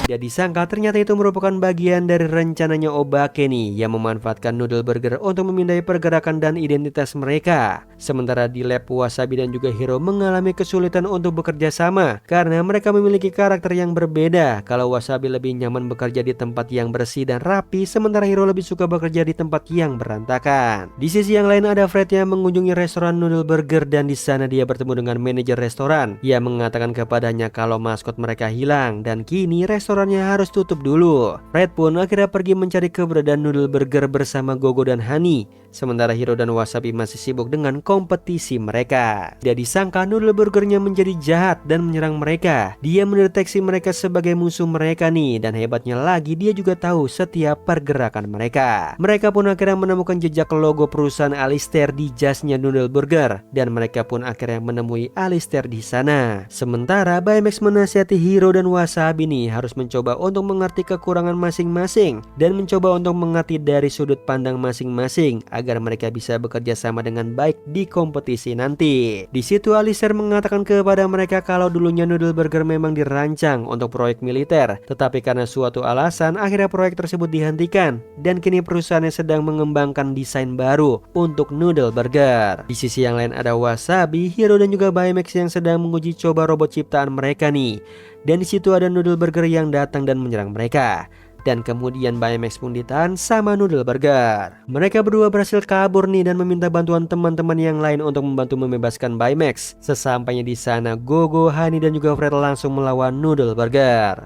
Tidak disangka ternyata itu merupakan bagian dari rencananya Obake nih yang memanfaatkan Noodle Burger untuk memindai pergerakan dan identitas mereka. Sementara di lab, Wasabi dan juga Hiro mengalami kesulitan untuk bekerja sama karena mereka memiliki karakter yang berbeda. Kalau Wasabi lebih nyaman bekerja di tempat yang bersih dan rapi, sementara Hiro lebih suka bekerja di tempat yang berantakan. Di sisi yang lain ada Fred yang mengunjungi restoran Noodle Burger dan di sana dia bertemu dengan manajer restoran yang mengatakan kepadanya kalau maskot mereka hilang dan kini restorannya harus tutup dulu. Fred pun akhirnya pergi mencari keberadaan Noodle Burger bersama Gogo dan Hani. Sementara Hiro dan Wasabi masih sibuk dengan kompetisi mereka. Tidak disangka Noodle Burgernya menjadi jahat dan menyerang mereka. Dia mendeteksi mereka sebagai musuh mereka nih. Dan hebatnya lagi dia juga tahu setiap pergerakan mereka. Mereka pun akhirnya menemukan jejak logo perusahaan Alistair di jasnya Noodle Burger. Dan mereka pun akhirnya menemui Alistair di sana. Sementara Baymax menasihati Hiro dan Wasabi nih harus mencoba untuk mengerti kekurangan masing-masing. Dan mencoba untuk mengerti dari sudut pandang masing-masing agar mereka bisa bekerja sama dengan baik di kompetisi nanti. Di situ Alistair mengatakan kepada mereka kalau dulunya Noodle Burger memang dirancang untuk proyek militer, tetapi karena suatu alasan akhirnya proyek tersebut dihentikan dan kini perusahaannya sedang mengembangkan desain baru untuk Noodle Burger. Di sisi yang lain ada Wasabi, Hiro dan juga Baymax yang sedang menguji coba robot ciptaan mereka nih. Dan di situ ada Noodle Burger yang datang dan menyerang mereka. Dan kemudian Baymax pun ditahan sama Noodle Burger. Mereka berdua berhasil kabur nih dan meminta bantuan teman-teman yang lain untuk membantu membebaskan Baymax. Sesampainya di sana, Gogo, Hani dan juga Fred langsung melawan Noodle Burger.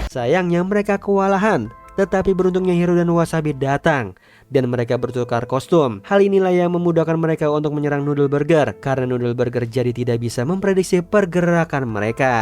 Sayangnya mereka kewalahan. Tetapi beruntungnya Hiro dan Wasabi datang dan mereka bertukar kostum. Hal inilah yang memudahkan mereka untuk menyerang Noodle Burger karena Noodle Burger jadi tidak bisa memprediksi pergerakan mereka.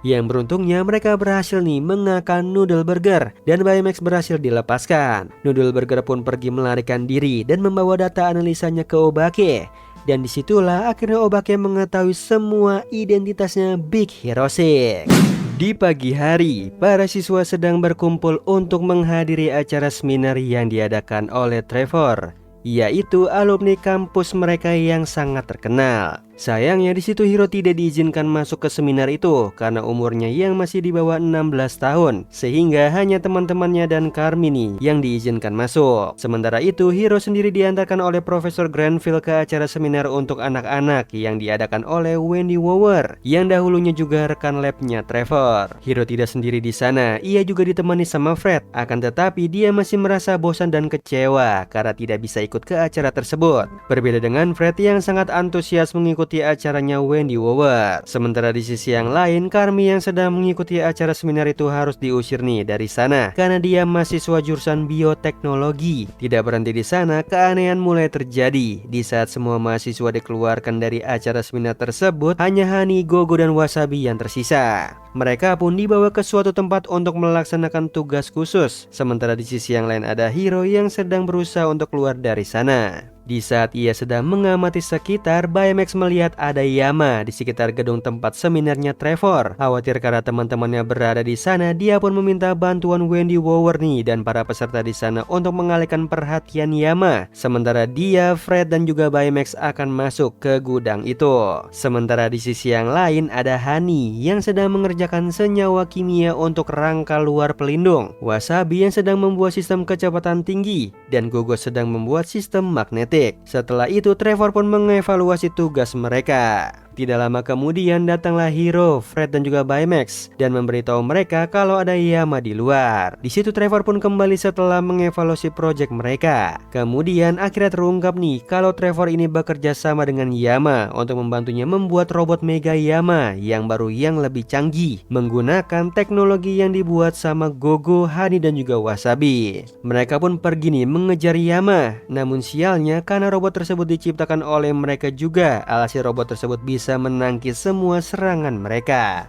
Yang beruntungnya mereka berhasil nih mengakan Noodle Burger dan Baymax berhasil dilepaskan. Noodle Burger pun pergi melarikan diri dan membawa data analisanya ke Obake. Dan disitulah akhirnya Obake mengetahui semua identitasnya Big Hero 6. Di pagi hari, para siswa sedang berkumpul untuk menghadiri acara seminar yang diadakan oleh Trevor, yaitu alumni kampus mereka yang sangat terkenal. Sayangnya di situ Hiro tidak diizinkan masuk ke seminar itu karena umurnya yang masih di bawah 16 tahun, sehingga hanya teman-temannya dan Carmine yang diizinkan masuk. Sementara itu Hiro sendiri diantarkan oleh Profesor Granville ke acara seminar untuk anak-anak yang diadakan oleh Wendy Wower, yang dahulunya juga rekan labnya Trevor. Hiro tidak sendiri di sana, ia juga ditemani sama Fred. Akan tetapi dia masih merasa bosan dan kecewa karena tidak bisa ikut ke acara tersebut. Berbeda dengan Fred yang sangat antusias mengikuti acaranya Wendy Wower. Sementara di sisi yang lain, Carmi yang sedang mengikuti acara seminar itu harus diusir nih dari sana karena dia mahasiswa jurusan bioteknologi. Tidak berhenti di sana, keanehan mulai terjadi. Di saat semua mahasiswa dikeluarkan dari acara seminar tersebut, hanya Hani, Gogo dan Wasabi yang tersisa. Mereka pun dibawa ke suatu tempat untuk melaksanakan tugas khusus. Sementara di sisi yang lain ada Hiro yang sedang berusaha untuk keluar dari sana. Di saat ia sedang mengamati sekitar, Baymax melihat ada Yama di sekitar gedung tempat seminarnya Trevor. Khawatir karena teman-temannya berada di sana, dia pun meminta bantuan Wendy Wowerny dan para peserta di sana untuk mengalihkan perhatian Yama. Sementara dia, Fred dan juga Baymax akan masuk ke gudang itu. Sementara di sisi yang lain ada Honey yang sedang mengerjakan senyawa kimia untuk rangka luar pelindung, Wasabi yang sedang membuat sistem kecepatan tinggi, dan Gogo sedang membuat sistem magnetik. Setelah itu Trevor pun mengevaluasi tugas mereka. Tidak lama kemudian datanglah Hiro, Fred dan juga Baymax dan memberitahu mereka kalau ada Yama di luar. Di situ Trevor pun kembali setelah mengevaluasi proyek mereka. Kemudian akhirnya terungkap nih kalau Trevor ini bekerja sama dengan Yama untuk membantunya membuat robot Mega Yama yang baru yang lebih canggih menggunakan teknologi yang dibuat sama Gogo, Honey dan juga Wasabi. Mereka pun pergi nih mengejar Yama. Namun sialnya karena robot tersebut diciptakan oleh mereka juga, alhasil robot tersebut bisa menangkis semua serangan mereka.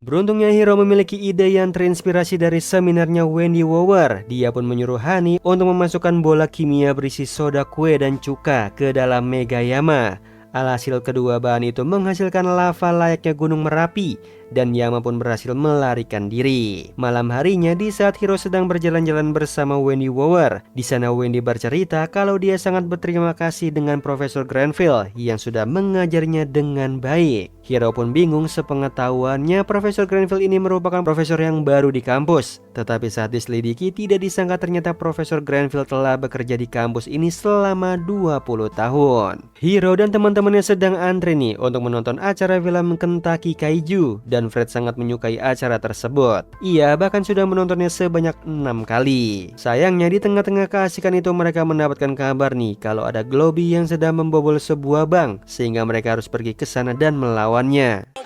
Beruntungnya Hiro memiliki ide yang terinspirasi dari seminarnya Wendy Wower. Dia pun menyuruh Honey untuk memasukkan bola kimia berisi soda kue dan cuka ke dalam Mega Yama. Alhasil kedua bahan itu menghasilkan lava layaknya gunung Merapi dan Yama pun berhasil melarikan diri. Malam harinya di saat Hiro sedang berjalan-jalan bersama Wendy Wower, di sana Wendy bercerita kalau dia sangat berterima kasih dengan Profesor Granville yang sudah mengajarinya dengan baik. Hiro pun bingung, sepengetahuannya Profesor Granville ini merupakan profesor yang baru di kampus. Tetapi saat diselidiki tidak disangka ternyata Profesor Granville telah bekerja di kampus ini selama 20 tahun. Hiro dan teman-temannya sedang antre nih untuk menonton acara film Kentucky Kaiju dan Fred sangat menyukai acara tersebut. Ia bahkan sudah menontonnya sebanyak 6 kali. Sayangnya di tengah-tengah keasikan itu mereka mendapatkan kabar nih kalau ada Globby yang sedang membobol sebuah bank sehingga mereka harus pergi ke sana dan melawannya.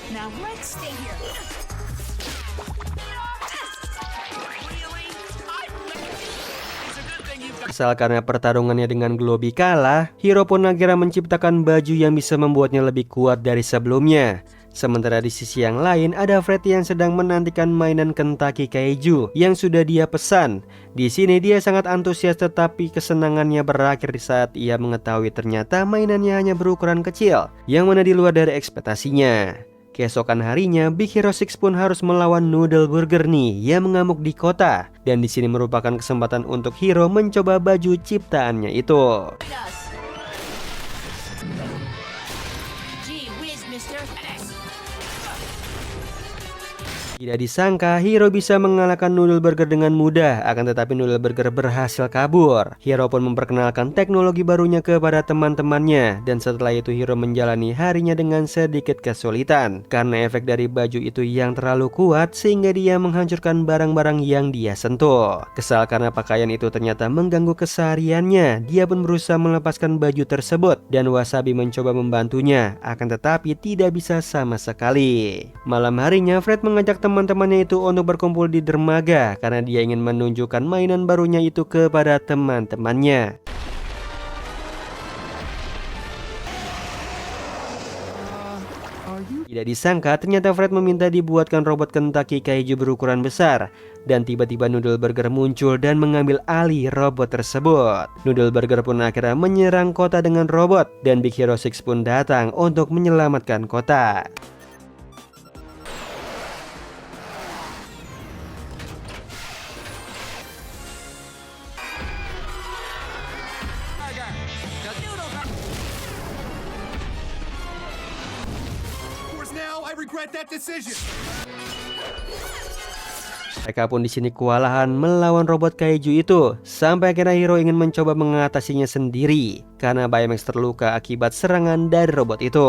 Now let's stay here. Kesal karena pertarungannya dengan Globby kalah, Hiro pun akhirnya menciptakan baju yang bisa membuatnya lebih kuat dari sebelumnya. Sementara di sisi yang lain ada Fred yang sedang menantikan mainan Kentucky Kaiju yang sudah dia pesan. Di sini dia sangat antusias, tetapi kesenangannya berakhir di saat ia mengetahui ternyata mainannya hanya berukuran kecil, yang mana di luar dari ekspektasinya. Keesokan harinya, Big Hero 6 pun harus melawan Noodle Burger nih yang mengamuk di kota. Dan di sini merupakan kesempatan untuk Hiro mencoba baju ciptaannya itu. Gee whiz, mister. Tidak disangka Hiro bisa mengalahkan Noodle Burger dengan mudah, akan tetapi Noodle Burger berhasil kabur. Hiro pun memperkenalkan teknologi barunya kepada teman-temannya, dan setelah itu Hiro menjalani harinya dengan sedikit kesulitan karena efek dari baju itu yang terlalu kuat sehingga dia menghancurkan barang-barang yang dia sentuh. Kesal karena pakaian itu ternyata mengganggu kesehariannya, dia pun berusaha melepaskan baju tersebut dan Wasabi mencoba membantunya, akan tetapi tidak bisa sama sekali. Malam harinya Fred mengajak teman-temannya itu untuk berkumpul di dermaga karena dia ingin menunjukkan mainan barunya itu kepada teman-temannya. Tidak disangka ternyata Fred meminta dibuatkan robot Kentucky Kaiju berukuran besar. Dan tiba-tiba Noodle Burger muncul dan mengambil alih robot tersebut. Noodle Burger pun akhirnya menyerang kota dengan robot. Dan Big Hero 6 pun datang untuk menyelamatkan kota. Now I regret that decision. Mereka pun di sini kewalahan melawan robot kaiju itu, sampai akhirnya Hiro ingin mencoba mengatasinya sendiri karena Baymax terluka akibat serangan dari robot itu.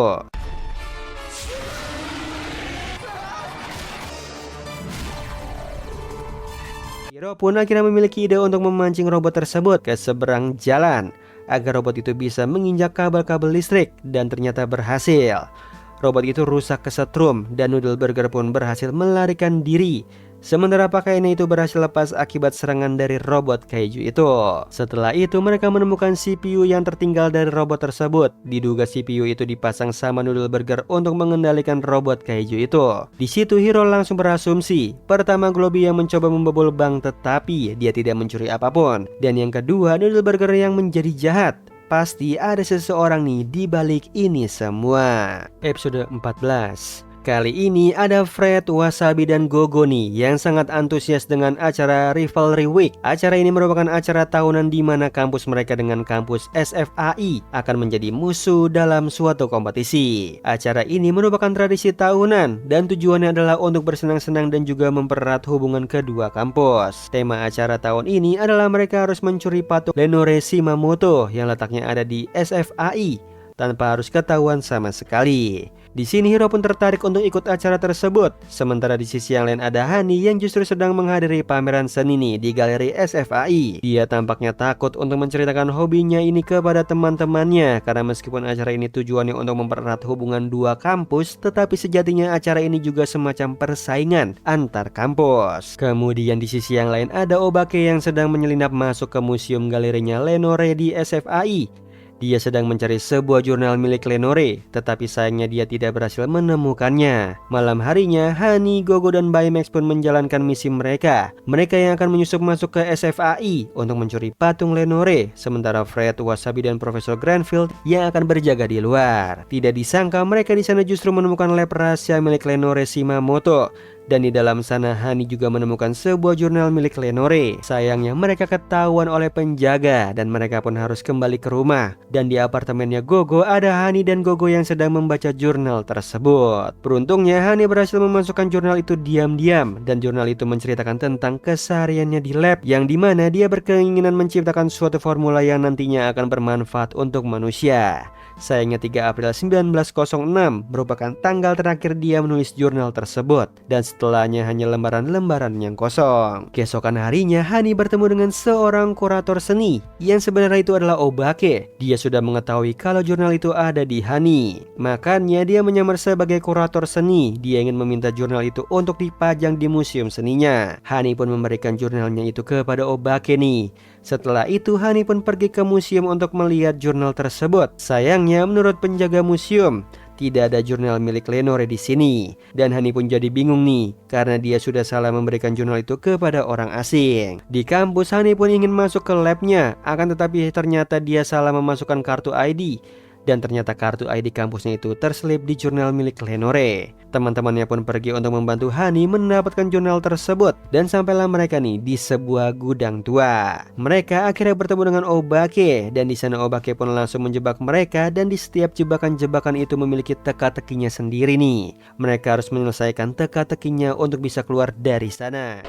Hiro pun akhirnya memiliki ide untuk memancing robot tersebut ke seberang jalan agar robot itu bisa menginjak kabel-kabel listrik, dan ternyata berhasil. Robot itu rusak kesetrum dan Noodle Burger pun berhasil melarikan diri Sementara pakaiannya itu berhasil lepas akibat serangan dari robot kaiju itu. Setelah itu mereka menemukan CPU yang tertinggal dari robot tersebut. Diduga CPU itu dipasang sama Noodle Burger untuk mengendalikan robot kaiju itu. Di situ Hiro langsung berasumsi, pertama Globby yang mencoba membobol bank tetapi dia tidak mencuri apapun. Dan yang kedua Noodle Burger yang menjadi jahat. Pasti ada seseorang nih di balik ini semua. Episode 14. Kali ini ada Fred, Wasabi, dan Gogo nih yang sangat antusias dengan acara Rivalry Week. Acara ini merupakan acara tahunan di mana kampus mereka dengan kampus SFAI akan menjadi musuh dalam suatu kompetisi. Acara ini merupakan tradisi tahunan dan tujuannya adalah untuk bersenang-senang dan juga mempererat hubungan kedua kampus. Tema acara tahun ini adalah mereka harus mencuri patung Lenore Shimamoto yang letaknya ada di SFAI tanpa harus ketahuan sama sekali. Di sini Hiro pun tertarik untuk ikut acara tersebut. Sementara di sisi yang lain ada Hani yang justru sedang menghadiri pameran seni nih di galeri SFAI. Dia tampaknya takut untuk menceritakan hobinya ini kepada teman-temannya karena meskipun acara ini tujuannya untuk mempererat hubungan dua kampus, tetapi sejatinya acara ini juga semacam persaingan antar kampus. Kemudian di sisi yang lain ada Obake yang sedang menyelinap masuk ke museum galerinya Lenore di SFAI. Dia sedang mencari sebuah jurnal milik Lenore, tetapi sayangnya dia tidak berhasil menemukannya. Malam harinya, Hani, Gogo, dan Baymax pun menjalankan misi mereka. Mereka yang akan menyusup masuk ke SFAI untuk mencuri patung Lenore, sementara Fred, Wasabi, dan Profesor Granfield yang akan berjaga di luar. Tidak disangka mereka di sana justru menemukan lab rahasia milik Lenore Shimamoto. Dan di dalam sana Hani juga menemukan sebuah jurnal milik Lenore. Sayangnya mereka ketahuan oleh penjaga dan mereka pun harus kembali ke rumah. Dan di apartemennya Gogo ada Hani dan Gogo yang sedang membaca jurnal tersebut. Beruntungnya Hani berhasil memasukkan jurnal itu diam-diam. Dan jurnal itu menceritakan tentang kesehariannya di lab, yang dimana dia berkeinginan menciptakan suatu formula yang nantinya akan bermanfaat untuk manusia. Sayangnya 3 April 1906 merupakan tanggal terakhir dia menulis jurnal tersebut. Dan setelahnya hanya lembaran-lembaran yang kosong. Keesokan harinya Hani bertemu dengan seorang kurator seni yang sebenarnya itu adalah Obake. Dia sudah mengetahui kalau jurnal itu ada di Hani. Makanya dia menyamar sebagai kurator seni. Dia ingin meminta jurnal itu untuk dipajang di museum seninya. Hani pun memberikan jurnalnya itu kepada Obake nih. Setelah itu Hani pun pergi ke museum untuk melihat jurnal tersebut. Sayangnya menurut penjaga museum tidak ada jurnal milik Lenore di sini. Dan Hani pun jadi bingung nih karena dia sudah salah memberikan jurnal itu kepada orang asing. Di kampus Hani pun ingin masuk ke labnya, akan tetapi ternyata dia salah memasukkan kartu ID. Dan ternyata kartu ID kampusnya itu terselip di jurnal milik Lenore. Teman-temannya pun pergi untuk membantu Hani mendapatkan jurnal tersebut. Dan sampailah mereka nih di sebuah gudang tua. Mereka akhirnya bertemu dengan Obake. Dan di sana Obake pun langsung menjebak mereka. Dan di setiap jebakan-jebakan itu memiliki teka-tekinya sendiri nih. Mereka harus menyelesaikan teka-tekinya untuk bisa keluar dari sana.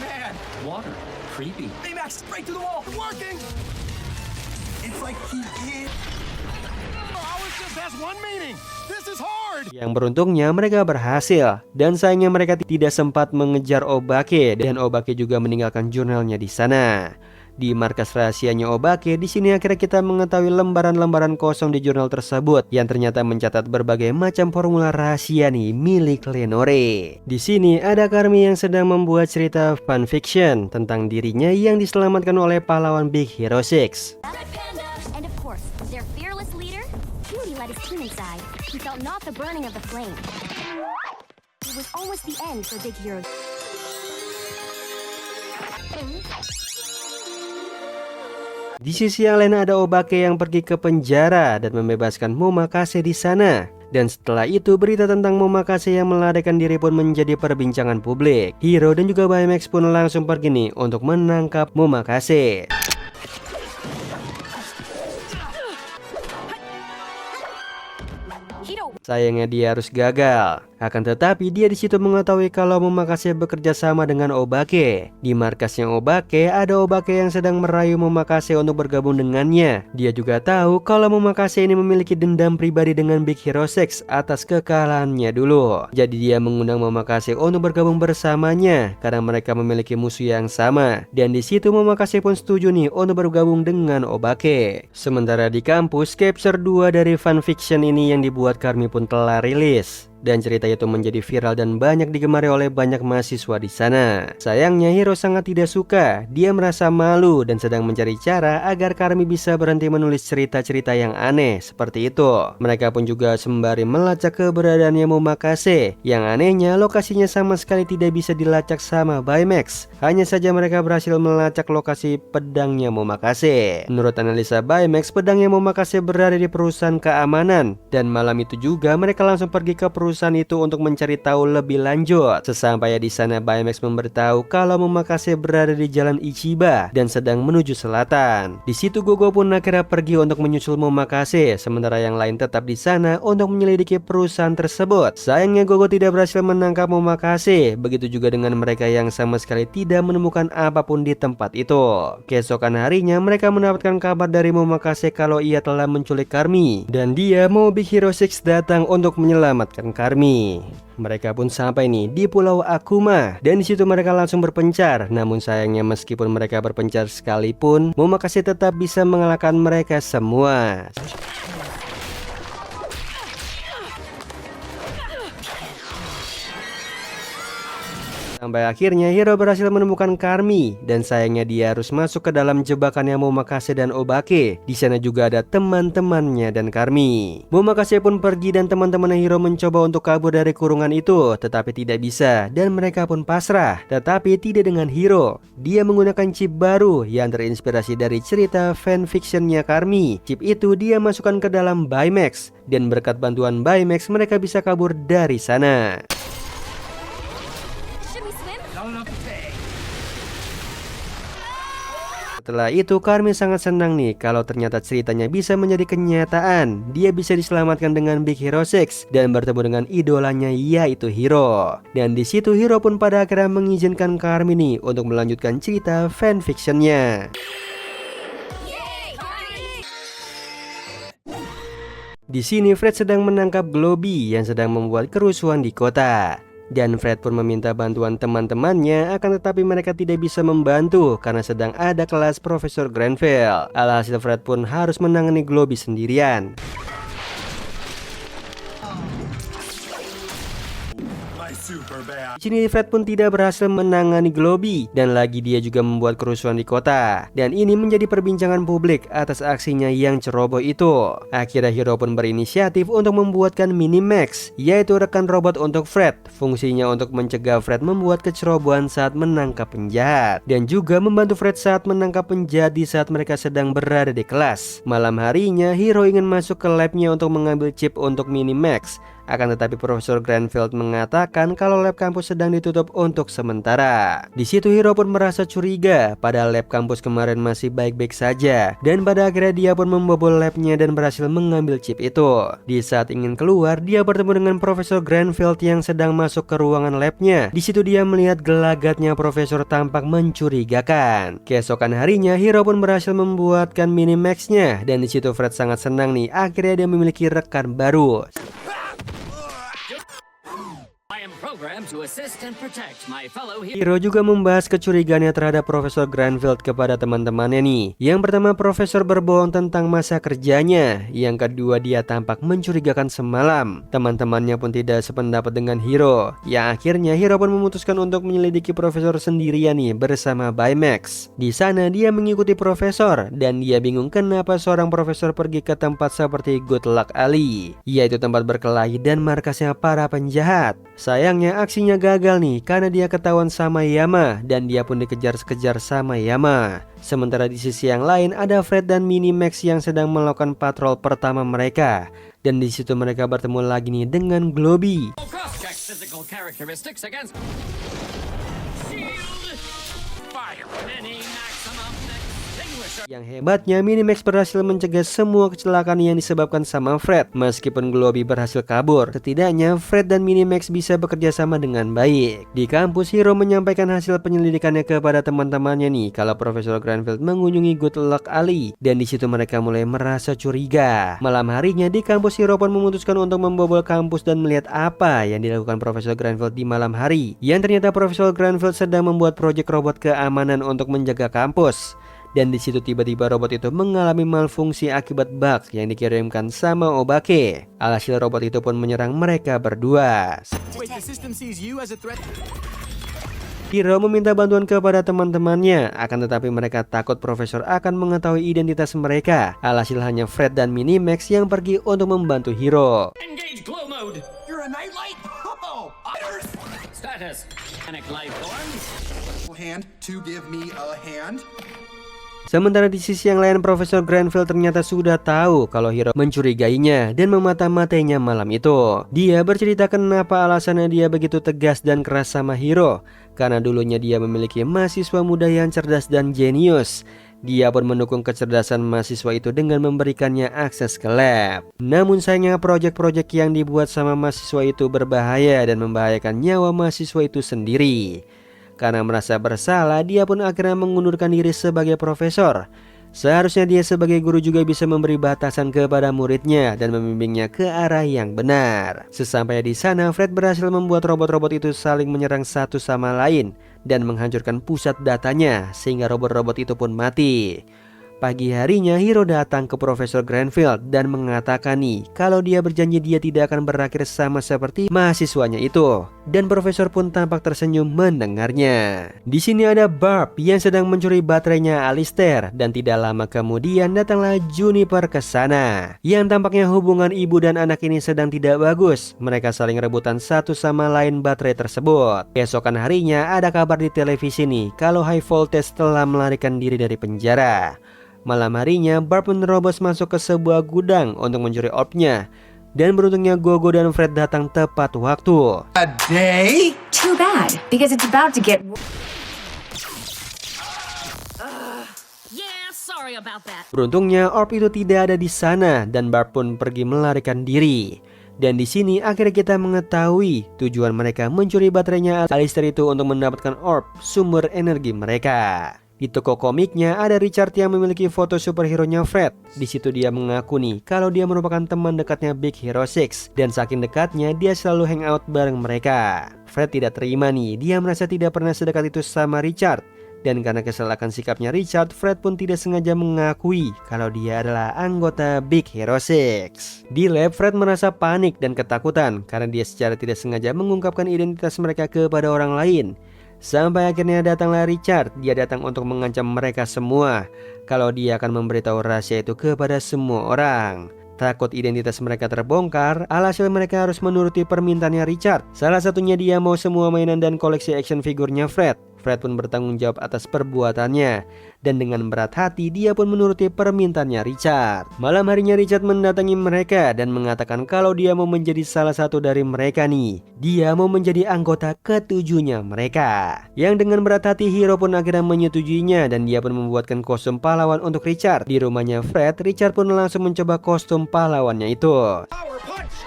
Man, water. Creepy. Baymax, break through the wall. Working! It's like he did. Ours just has one meaning. This is hard. Yang beruntungnya mereka berhasil. Dan sayangnya mereka tidak sempat mengejar Obake. Dan Obake juga meninggalkan jurnalnya di sana. Di markas rahasianya Obake, di sini akhirnya kita mengetahui lembaran-lembaran kosong di jurnal tersebut yang ternyata mencatat berbagai macam formula rahasia nih milik Lenore. Di sini ada Karmi yang sedang membuat cerita fanfiction tentang dirinya yang diselamatkan oleh pahlawan Big Hero 6. Red Panda, and of course, their fearless leader, Cutie let his team inside. He felt not the burning of the flame. It was almost the end for Big Hero. Di sisi yang lain ada Obake yang pergi ke penjara dan membebaskan Momakase di sana. Dan setelah itu berita tentang Momakase yang melarikan diri pun menjadi perbincangan publik. Hiro dan juga Baymax pun langsung pergi nih untuk menangkap Momakase. Sayangnya dia harus gagal. Akan tetapi dia di situ mengetahui kalau Momakase bekerja sama dengan Obake. Di markasnya Obake ada Obake yang sedang merayu Momakase untuk bergabung dengannya. Dia juga tahu kalau Momakase ini memiliki dendam pribadi dengan Big Hero 6 atas kekalahannya dulu. Jadi dia mengundang Momakase untuk bergabung bersamanya karena mereka memiliki musuh yang sama. Dan di situ Momakase pun setuju nih untuk bergabung dengan Obake. Sementara di kampus, chapter 2 dari fanfiction ini yang dibuat Karmi pun telah rilis. dan cerita itu menjadi viral dan banyak digemari oleh banyak mahasiswa di sana. Sayangnya Hiro sangat tidak suka. Dia merasa malu dan sedang mencari cara agar Karmi bisa berhenti menulis cerita-cerita yang aneh seperti itu. Mereka pun juga sembari melacak keberadaannya Momakase. Yang anehnya lokasinya sama sekali tidak bisa dilacak sama Baymax. Hanya saja mereka berhasil melacak lokasi pedangnya Momakase. Menurut analisa Baymax, pedangnya Momakase berada di perusahaan keamanan, dan malam itu juga mereka langsung pergi ke perusahaan itu untuk mencari tahu lebih lanjut. Sesampainya di sana, Baymax memberitahu kalau Momakase berada di jalan Ichiba dan sedang menuju selatan. Di situ Gogo pun akhirnya pergi untuk menyusul Momakase, sementara yang lain tetap di sana untuk menyelidiki perusahaan tersebut. Sayangnya Gogo tidak berhasil menangkap Momakase, begitu juga dengan mereka yang sama sekali tidak menemukan apapun di tempat itu. Keesokan harinya mereka mendapatkan kabar dari Momakase kalau ia telah menculik Karmi dan dia mau Big Hero 6 datang untuk menyelamatkan Karmi. Mereka pun sampai nih di Pulau Akuma dan di situ mereka langsung berpencar. Namun sayangnya meskipun mereka berpencar sekalipun, Momakase tetap bisa mengalahkan mereka semua. Sampai akhirnya Hiro berhasil menemukan Karmi dan sayangnya dia harus masuk ke dalam jebakannya Momakase dan Obake. Di sana juga ada teman-temannya dan Karmi. Momakase pun pergi dan teman-teman Hiro mencoba untuk kabur dari kurungan itu, tetapi tidak bisa dan mereka pun pasrah. Tetapi tidak dengan Hiro. Dia menggunakan chip baru yang terinspirasi dari cerita fanfictionnya Karmi. Chip itu dia masukkan ke dalam Baymax dan berkat bantuan Baymax mereka bisa kabur dari sana. Setelah itu Karmi sangat senang nih kalau ternyata ceritanya bisa menjadi kenyataan. Dia bisa diselamatkan dengan Big Hero 6 dan bertemu dengan idolanya yaitu Hiro. Dan di situ Hiro pun pada akhirnya mengizinkan Karmi nih untuk melanjutkan cerita fanfictionnya. Di sini Fred sedang menangkap Globby yang sedang membuat kerusuhan di kota. Dan Fred pun meminta bantuan teman-temannya, akan tetapi mereka tidak bisa membantu karena sedang ada kelas Profesor Granville. Alhasil Fred pun harus menangani Globby sendirian. Di sini Fred pun tidak berhasil menangani Globby dan lagi dia juga membuat kerusuhan di kota. Dan ini menjadi perbincangan publik atas aksinya yang ceroboh itu. Akhirnya Hiro pun berinisiatif untuk membuatkan Minimax, yaitu rekan robot untuk Fred. Fungsinya untuk mencegah Fred membuat kecerobohan saat menangkap penjahat dan juga membantu Fred saat menangkap penjahat di saat mereka sedang berada di kelas. Malam harinya Hiro ingin masuk ke labnya untuk mengambil chip untuk Minimax. Akan tetapi Profesor Granville mengatakan kalau lab kampus sedang ditutup untuk sementara. Di situ Hiro pun merasa curiga, padahal lab kampus kemarin masih baik-baik saja. Dan pada akhirnya dia pun membobol labnya dan berhasil mengambil chip itu. Di saat ingin keluar, dia bertemu dengan Profesor Granville yang sedang masuk ke ruangan labnya. Di situ dia melihat gelagatnya Profesor tampak mencurigakan. Keesokan harinya Hiro pun berhasil membuatkan Minimax-nya dan di situ Fred sangat senang nih, akhirnya dia memiliki rekan baru. Hiro juga membahas kecurigaannya terhadap Profesor Granville kepada teman-temannya nih. Yang pertama, Profesor berbohong tentang masa kerjanya. Yang kedua, dia tampak mencurigakan semalam. Teman-temannya pun tidak sependapat dengan Hiro. Yang akhirnya Hiro pun memutuskan untuk menyelidiki Profesor sendirian nih bersama Baymax. Di sana dia mengikuti Profesor dan dia bingung kenapa seorang Profesor pergi ke tempat seperti Good Luck Alley, yaitu tempat berkelahi dan markasnya para penjahat. Sayangnya aksinya gagal nih karena dia ketahuan sama Yama dan dia pun dikejar-kejar sama Yama. Sementara di sisi yang lain ada Fred dan Minimax yang sedang melakukan patrol pertama mereka. Dan di situ mereka bertemu lagi nih dengan Globby. Yang hebatnya Minimax berhasil mencegah semua kecelakaan yang disebabkan sama Fred. Meskipun Globby berhasil kabur, setidaknya Fred dan Minimax bisa bekerja sama dengan baik. Di kampus Hiro menyampaikan hasil penyelidikannya kepada teman-temannya nih kalau Profesor Granville mengunjungi Good Luck Alley dan di situ mereka mulai merasa curiga. Malam harinya di kampus Hiro pun memutuskan untuk membobol kampus dan melihat apa yang dilakukan Profesor Granville di malam hari. Yang ternyata Profesor Granville sedang membuat proyek robot keamanan untuk menjaga kampus. Dan di situ tiba-tiba robot itu mengalami malfungsi akibat bug yang dikirimkan sama Obake. Alhasil robot itu pun menyerang mereka berdua. Wait, the system sees you as a threat? Hiro meminta bantuan kepada teman-temannya, akan tetapi mereka takut Profesor akan mengetahui identitas mereka. Alhasil hanya Fred dan Minimax yang pergi untuk membantu Hiro. Engage glow mode. You're a nightlight? Oh, Iris! Status. Panic light form. Hand to give me a hand. Sementara di sisi yang lain, Profesor Granville ternyata sudah tahu kalau Hiro mencurigainya dan memata-matainya malam itu. Dia bercerita kenapa alasannya dia begitu tegas dan keras sama Hiro, karena dulunya dia memiliki mahasiswa muda yang cerdas dan jenius. Dia pun mendukung kecerdasan mahasiswa itu dengan memberikannya akses ke lab. Namun sayangnya proyek-proyek yang dibuat sama mahasiswa itu berbahaya dan membahayakan nyawa mahasiswa itu sendiri. Karena merasa bersalah, dia pun akhirnya mengundurkan diri sebagai profesor. Seharusnya dia sebagai guru juga bisa memberi batasan kepada muridnya dan membimbingnya ke arah yang benar. Sesampainya di sana, Fred berhasil membuat robot-robot itu saling menyerang satu sama lain dan menghancurkan pusat datanya sehingga robot-robot itu pun mati. Pagi harinya Hiro datang ke Profesor Granville dan mengatakan kalau dia berjanji dia tidak akan berakhir sama seperti mahasiswanya itu. Dan Profesor pun tampak tersenyum mendengarnya. Di sini ada Barb yang sedang mencuri baterainya Alistair dan tidak lama kemudian datanglah Juniper ke sana. Yang tampaknya hubungan ibu dan anak ini sedang tidak bagus. Mereka saling rebutan satu sama lain baterai tersebut. Keesokan harinya ada kabar di televisi kalau High Voltage telah melarikan diri dari penjara. Malam harinya, Barb menerobos masuk ke sebuah gudang untuk mencuri orbnya. Dan beruntungnya Gogo dan Fred datang tepat waktu. A day? Too bad, because it's about to get... Yeah, sorry about that. Beruntungnya orb itu tidak ada di sana dan Barb pun pergi melarikan diri. Dan di sini akhirnya kita mengetahui tujuan mereka mencuri baterainya Alistair itu untuk mendapatkan orb, sumber energi mereka. Di toko komiknya ada Richard yang memiliki foto superhero-nya Fred. Di situ dia mengaku kalau dia merupakan teman dekatnya Big Hero 6 dan saking dekatnya dia selalu hangout bareng mereka. Fred tidak terima dia merasa tidak pernah sedekat itu sama Richard. Dan karena kesal akan sikapnya Richard, Fred pun tidak sengaja mengakui kalau dia adalah anggota Big Hero 6. Di lab, Fred merasa panik dan ketakutan karena dia secara tidak sengaja mengungkapkan identitas mereka kepada orang lain. Sampai akhirnya datanglah Richard. Dia datang untuk mengancam mereka semua kalau dia akan memberitahu rahasia itu kepada semua orang. Takut identitas mereka terbongkar, alhasil mereka harus menuruti permintaannya Richard. Salah satunya dia mau semua mainan dan koleksi action figurnya Fred. Fred pun bertanggung jawab atas perbuatannya. Dan dengan berat hati dia pun menuruti permintaannya Richard. Malam harinya Richard mendatangi mereka dan mengatakan kalau dia mau menjadi salah satu dari mereka Dia mau menjadi anggota ketujuhnya mereka. Yang dengan berat hati Hiro pun akhirnya menyetujuinya dan dia pun membuatkan kostum pahlawan untuk Richard. Di rumahnya Fred, Richard pun langsung mencoba kostum pahlawannya itu. Power punch!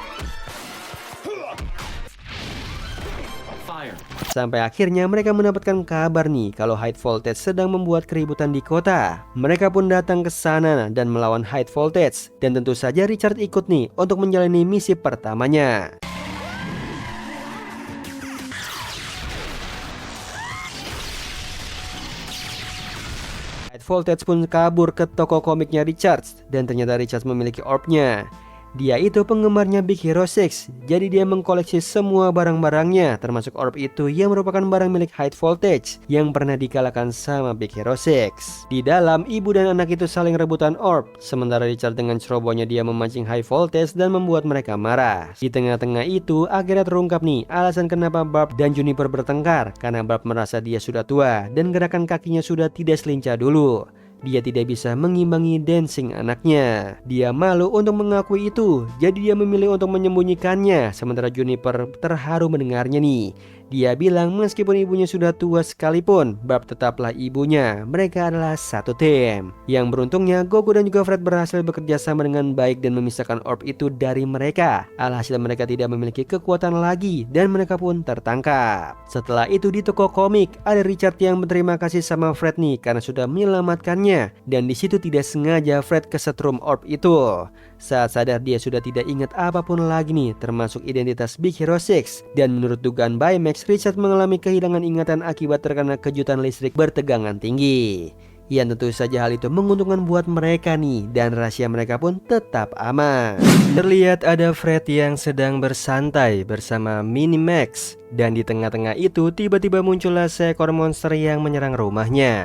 Fire. Sampai akhirnya mereka mendapatkan kabar kalau High Voltage sedang membuat keributan di kota. Mereka pun datang ke sana dan melawan High Voltage. Dan tentu saja Richard ikut untuk menjalani misi pertamanya. High Voltage pun kabur ke toko komiknya Richard. Dan ternyata Richard memiliki orbnya. Dia itu penggemarnya Big Hero 6, jadi dia mengkoleksi semua barang-barangnya, termasuk orb itu yang merupakan barang milik High Voltage yang pernah dikalahkan sama Big Hero 6. Di dalam, ibu dan anak itu saling rebutan orb, sementara Richard dengan cerobohnya dia memancing High Voltage dan membuat mereka marah. Di tengah-tengah itu, akhirnya terungkap alasan kenapa Barb dan Juniper bertengkar, karena Barb merasa dia sudah tua dan gerakan kakinya sudah tidak selincah dulu. Dia tidak bisa mengimbangi dancing anaknya. Dia malu untuk mengakui itu, jadi dia memilih untuk menyembunyikannya. Sementara Juniper terharu mendengarnya Dia bilang meskipun ibunya sudah tua sekalipun, Barb tetaplah ibunya. Mereka adalah satu tim. Yang beruntungnya Gogo dan juga Fred berhasil bekerja sama dengan baik dan memisahkan orb itu dari mereka. Alhasil mereka tidak memiliki kekuatan lagi dan mereka pun tertangkap. Setelah itu di toko komik ada Richard yang berterima kasih sama Fred karena sudah menyelamatkannya. Dan di situ tidak sengaja Fred kesetrum orb itu. Saat sadar dia sudah tidak ingat apapun lagi termasuk identitas Big Hero 6. Dan menurut dugaan Baymax, Richard mengalami kehilangan ingatan akibat terkena kejutan listrik bertegangan tinggi. Yang tentu saja hal itu menguntungkan buat mereka nih, dan rahasia mereka pun tetap aman. Terlihat ada Fred yang sedang bersantai bersama Minimax, dan di tengah-tengah itu tiba-tiba muncullah seekor monster yang menyerang rumahnya.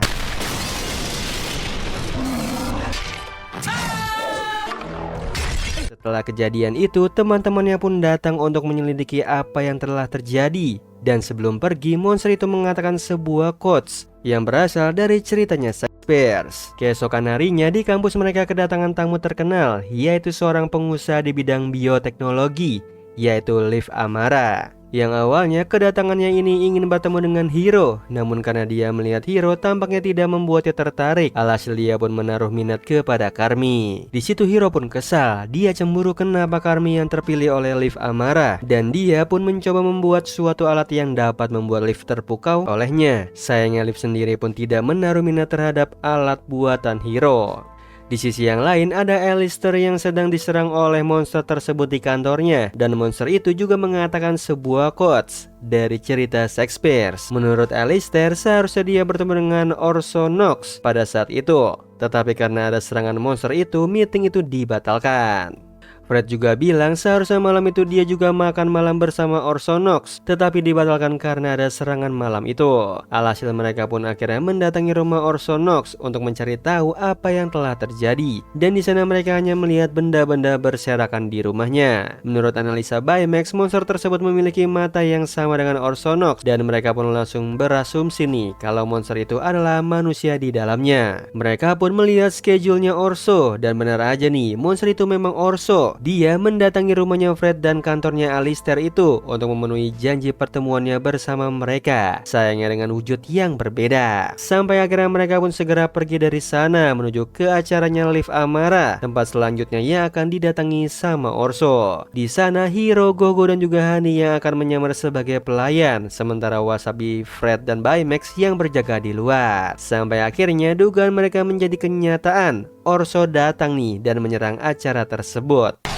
Setelah kejadian itu, teman-temannya pun datang untuk menyelidiki apa yang telah terjadi. Dan sebelum pergi, monster itu mengatakan sebuah quotes yang berasal dari ceritanya Shakespeare. Keesokan harinya di kampus mereka kedatangan tamu terkenal, yaitu seorang pengusaha di bidang bioteknologi, yaitu Liv Amara. Yang awalnya kedatangannya ini ingin bertemu dengan Hiro, namun karena dia melihat Hiro tampaknya tidak membuatnya tertarik, alhasil dia pun menaruh minat kepada Karmi. Di situ Hiro pun kesal, dia cemburu kenapa Karmi yang terpilih oleh Liv Amara, dan dia pun mencoba membuat suatu alat yang dapat membuat Liv terpukau olehnya. Sayangnya Liv sendiri pun tidak menaruh minat terhadap alat buatan Hiro. Di sisi yang lain ada Alistair yang sedang diserang oleh monster tersebut di kantornya, dan monster itu juga mengatakan sebuah quotes dari cerita Shakespeare. Menurut Alistair, seharusnya dia bertemu dengan Orson Knox pada saat itu, tetapi karena ada serangan monster itu, meeting itu dibatalkan. Fred juga bilang seharusnya malam itu dia juga makan malam bersama Orson Knox, tetapi dibatalkan karena ada serangan malam itu. Alhasil mereka pun akhirnya mendatangi rumah Orson Knox untuk mencari tahu apa yang telah terjadi. Dan di sana mereka hanya melihat benda-benda berserakan di rumahnya. Menurut analisa Baymax, monster tersebut memiliki mata yang sama dengan Orson Knox, dan mereka pun langsung berasumsi nih kalau monster itu adalah manusia di dalamnya. Mereka pun melihat schedule-nya Orso, dan benar aja nih, monster itu memang Orso. Dia mendatangi rumahnya Fred dan kantornya Alistair itu untuk memenuhi janji pertemuannya bersama mereka. Sayangnya dengan wujud yang berbeda. Sampai akhirnya mereka pun segera pergi dari sana menuju ke acaranya Liv Amara, tempat selanjutnya yang akan didatangi sama Orso. Di sana Hiro, Gogo dan juga Hani yang akan menyamar sebagai pelayan, sementara Wasabi, Fred dan Baymax yang berjaga di luar. Sampai akhirnya dugaan mereka menjadi kenyataan. Orso datang nih dan menyerang acara tersebut.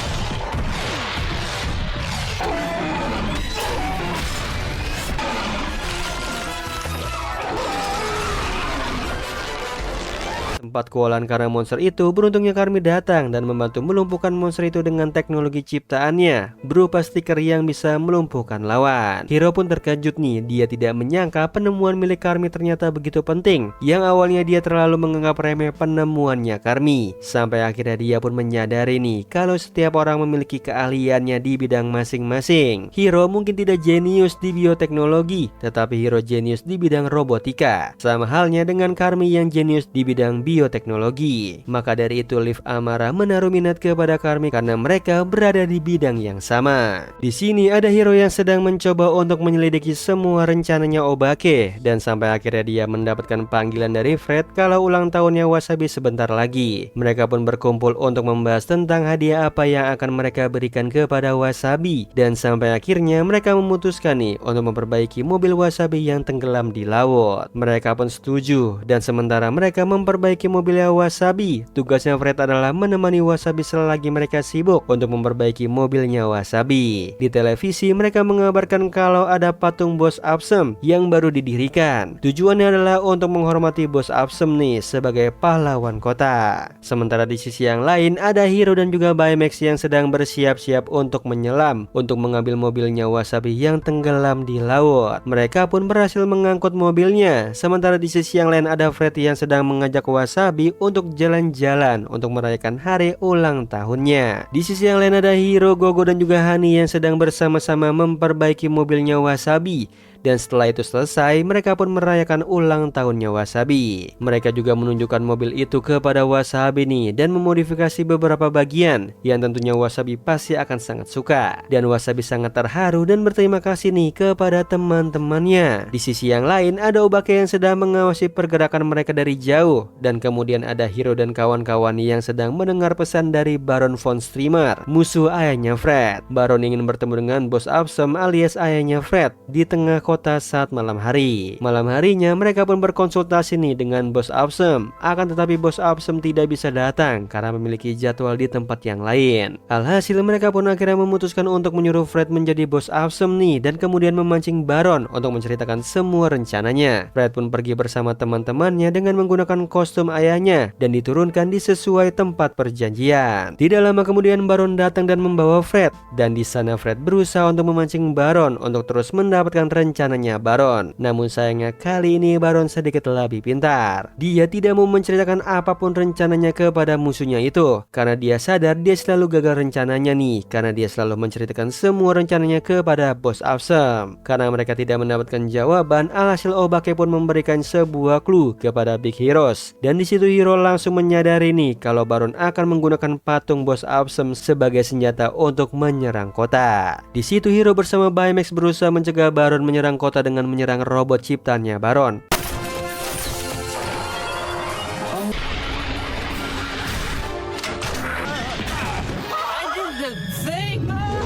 Sempat kewalahan karena monster itu, beruntungnya Karmi datang dan membantu melumpuhkan monster itu dengan teknologi ciptaannya berupa stiker yang bisa melumpuhkan lawan. Hiro pun terkejut nih, dia tidak menyangka penemuan milik Karmi ternyata begitu penting. Yang awalnya dia terlalu menganggap remeh penemuannya Karmi, sampai akhirnya dia pun menyadari nih kalau setiap orang memiliki keahliannya di bidang masing-masing. Hiro mungkin tidak jenius di bioteknologi, tetapi Hiro jenius di bidang robotika. Sama halnya dengan Karmi yang jenius di bidang bioteknologi. Maka dari itu Liv Amara menaruh minat kepada Karmi karena mereka berada di bidang yang sama. Di sini ada Hiro yang sedang mencoba untuk menyelidiki semua rencananya Obake, dan sampai akhirnya dia mendapatkan panggilan dari Fred kalau ulang tahunnya Wasabi sebentar lagi. Mereka pun berkumpul untuk membahas tentang hadiah apa yang akan mereka berikan kepada Wasabi, dan sampai akhirnya mereka memutuskan nih untuk memperbaiki mobil Wasabi yang tenggelam di laut. Mereka pun setuju, dan sementara mereka memperbaiki mobilnya Wasabi, tugasnya Fred adalah menemani Wasabi selagi mereka sibuk untuk memperbaiki mobilnya Wasabi. Di televisi mereka mengabarkan kalau ada patung Bos Awesome yang baru didirikan. Tujuannya adalah untuk menghormati Bos Awesome nih sebagai pahlawan kota. Sementara di sisi yang lain ada Hiro dan juga Baymax yang sedang bersiap-siap untuk menyelam untuk mengambil mobilnya Wasabi yang tenggelam di laut. Mereka pun berhasil mengangkut mobilnya. Sementara di sisi yang lain ada Fred yang sedang mengajak Wasabi untuk jalan-jalan untuk merayakan hari ulang tahunnya. Di sisi yang lain ada Hiro, Gogo dan juga Hani yang sedang bersama-sama memperbaiki mobilnya Wasabi. Dan setelah itu selesai, mereka pun merayakan ulang tahunnya Wasabi. Mereka juga menunjukkan mobil itu kepada Wasabi nih dan memodifikasi beberapa bagian yang tentunya Wasabi pasti akan sangat suka. Dan Wasabi sangat terharu dan berterima kasih nih kepada teman-temannya. Di sisi yang lain ada Obake yang sedang mengawasi pergerakan mereka dari jauh, dan kemudian ada Hiro dan kawan-kawan yang sedang mendengar pesan dari Baron von Streamer, musuh ayahnya Fred. Baron ingin bertemu dengan Bos Awesome alias ayahnya Fred di tengah kota saat malam hari. Malam harinya mereka pun berkonsultasi nih dengan Bos Awesome. Akan tetapi Bos Awesome tidak bisa datang karena memiliki jadwal di tempat yang lain. Alhasil mereka pun akhirnya memutuskan untuk menyuruh Fred menjadi Bos Awesome nih, dan kemudian memancing Baron untuk menceritakan semua rencananya. Fred pun pergi bersama teman-temannya dengan menggunakan kostum ayahnya dan diturunkan di sesuai tempat perjanjian. Tidak lama kemudian Baron datang dan membawa Fred, dan di sana Fred berusaha untuk memancing Baron untuk terus mendapatkan rencananya Baron. Namun sayangnya kali ini Baron sedikit lebih pintar. Dia tidak mau menceritakan apapun rencananya kepada musuhnya itu, karena dia sadar dia selalu gagal rencananya nih, karena dia selalu menceritakan semua rencananya kepada Bos Awesome. Karena mereka tidak mendapatkan jawaban, alhasil Obake pun memberikan sebuah clue kepada Big Heroes, dan di situ Hiro langsung menyadari nih kalau Baron akan menggunakan patung Bos Awesome sebagai senjata untuk menyerang kota. Di situ Hiro bersama Baymax berusaha mencegah Baron menyerang kota dengan menyerang robot ciptaannya Baron.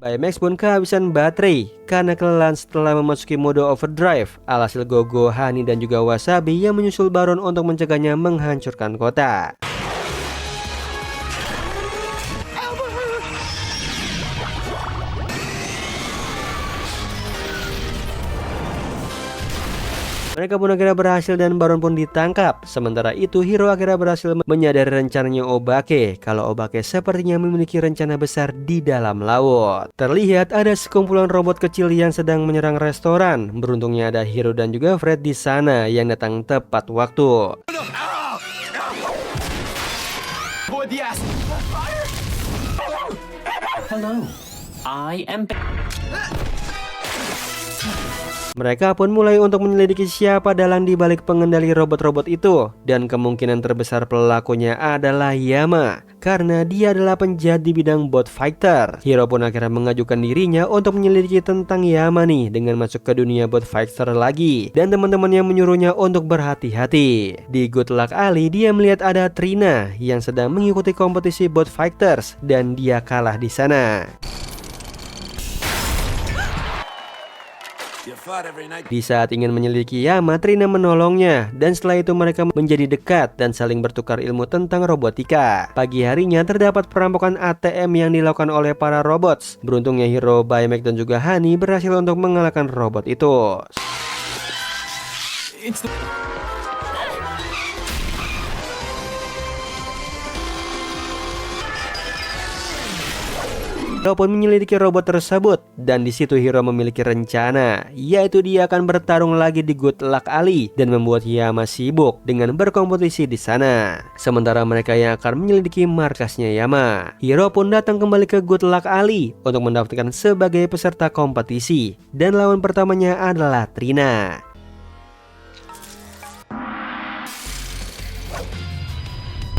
Baymax pun kehabisan baterai karena kelelahan setelah memasuki mode overdrive. Alhasil Gogo, Hani dan juga Wasabi yang menyusul Baron untuk mencegahnya menghancurkan kota. Mereka pun akhirnya berhasil dan Baron pun ditangkap. Sementara itu Hiro akhirnya berhasil menyadari rencananya Obake, kalau Obake sepertinya memiliki rencana besar di dalam laut. Terlihat ada sekumpulan robot kecil yang sedang menyerang restoran. Beruntungnya ada Hiro dan juga Fred di sana yang datang tepat waktu. Avoid the acid. Fire! Hello, I am. Mereka pun mulai untuk menyelidiki siapa dalang di balik pengendali robot-robot itu, dan kemungkinan terbesar pelakunya adalah Yama, karena dia adalah penjahat di bidang bot fighter. Hiro pun akhirnya mengajukan dirinya untuk menyelidiki tentang Yama nih, dengan masuk ke dunia bot fighter lagi, dan teman-temannya menyuruhnya untuk berhati-hati. Di Good Luck Alley dia melihat ada Trina yang sedang mengikuti kompetisi bot fighters, dan dia kalah di sana. Di saat ingin menyelidiki Yama, Trina menolongnya, dan setelah itu mereka menjadi dekat dan saling bertukar ilmu tentang robotika. Pagi harinya terdapat perampokan ATM yang dilakukan oleh para robots. Beruntungnya Hiro, Baymax dan juga Hani berhasil untuk mengalahkan robot itu. Hiro pun menyelidiki robot tersebut, dan di situ Hiro memiliki rencana, yaitu dia akan bertarung lagi di Good Luck Alley dan membuat Yama sibuk dengan berkompetisi di sana. Sementara mereka yang akan menyelidiki markasnya Yama. Hiro pun datang kembali ke Good Luck Alley untuk mendaftarkan sebagai peserta kompetisi, dan lawan pertamanya adalah Trina.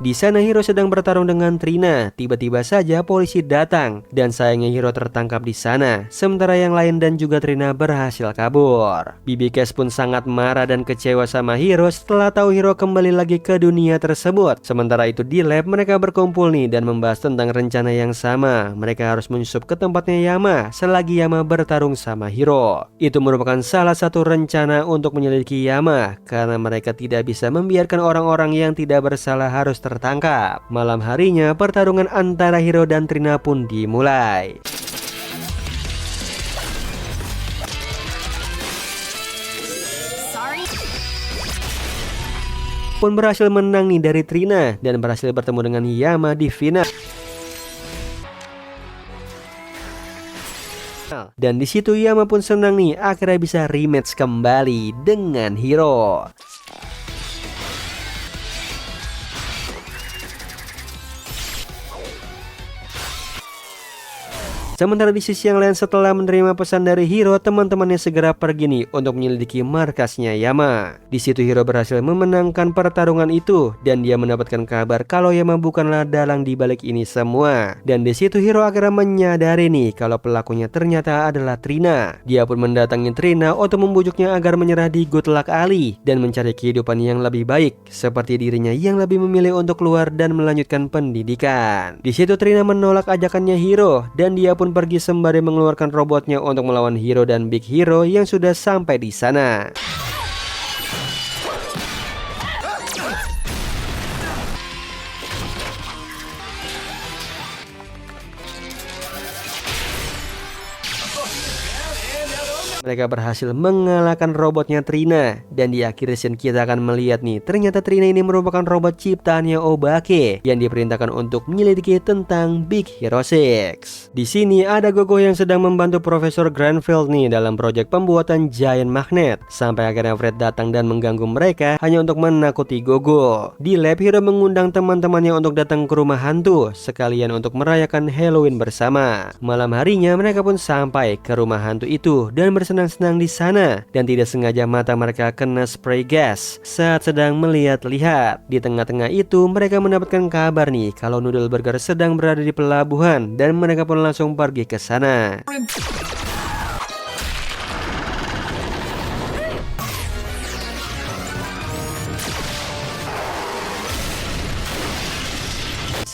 Di sana Hiro sedang bertarung dengan Trina. Tiba-tiba saja polisi datang, dan sayangnya Hiro tertangkap di sana. Sementara yang lain dan juga Trina berhasil kabur. BB Cash pun sangat marah dan kecewa sama Hiro setelah tahu Hiro kembali lagi ke dunia tersebut. Sementara itu di lab mereka berkumpul nih dan membahas tentang rencana yang sama. Mereka harus menyusup ke tempatnya Yama selagi Yama bertarung sama Hiro. Itu merupakan salah satu rencana untuk menyelidiki Yama, karena mereka tidak bisa membiarkan orang-orang yang tidak bersalah harus tertangkap. Malam harinya pertarungan antara Hiro dan Trina pun dimulai. Sorry. Pun berhasil menang nih dari Trina dan berhasil bertemu dengan Yama di final. Dan di situ Yama pun senang nih akhirnya bisa rematch kembali dengan Hiro. Sementara di sisi yang lain, setelah menerima pesan dari Hiro, teman-temannya segera pergi nih untuk menyelidiki markasnya Yama. Di situ Hiro berhasil memenangkan pertarungan itu, dan dia mendapatkan kabar kalau Yama bukanlah dalang di balik ini semua. Dan di situ Hiro akhirnya menyadari nih kalau pelakunya ternyata adalah Trina. Dia pun mendatangi Trina untuk membujuknya agar menyerah di Good Luck Alley dan mencari kehidupan yang lebih baik, seperti dirinya yang lebih memilih untuk keluar dan melanjutkan pendidikan. Di situ Trina menolak ajakannya Hiro, dan dia pun pun pergi sembari mengeluarkan robotnya untuk melawan Hiro dan Big Hero yang sudah sampai di sana. Mereka berhasil mengalahkan robotnya Trina. Dan di akhir scene kita akan melihat nih, ternyata Trina ini merupakan robot ciptaannya Obake yang diperintahkan untuk menyelidiki tentang Big Hero 6. Di sini ada Gogo yang sedang membantu Profesor Granville nih dalam proyek pembuatan Giant Magnet. Sampai akhirnya Fred datang dan mengganggu mereka hanya untuk menakuti Gogo. Di lab, Hiro mengundang teman-temannya untuk datang ke rumah hantu sekalian untuk merayakan Halloween bersama. Malam harinya mereka pun sampai ke rumah hantu itu dan bersenang-senang di sana, dan tidak sengaja mata mereka kena spray gas saat sedang melihat-lihat. Di tengah-tengah itu mereka mendapatkan kabar nih kalau Noodle Burger sedang berada di pelabuhan, dan mereka pun langsung pergi ke sana.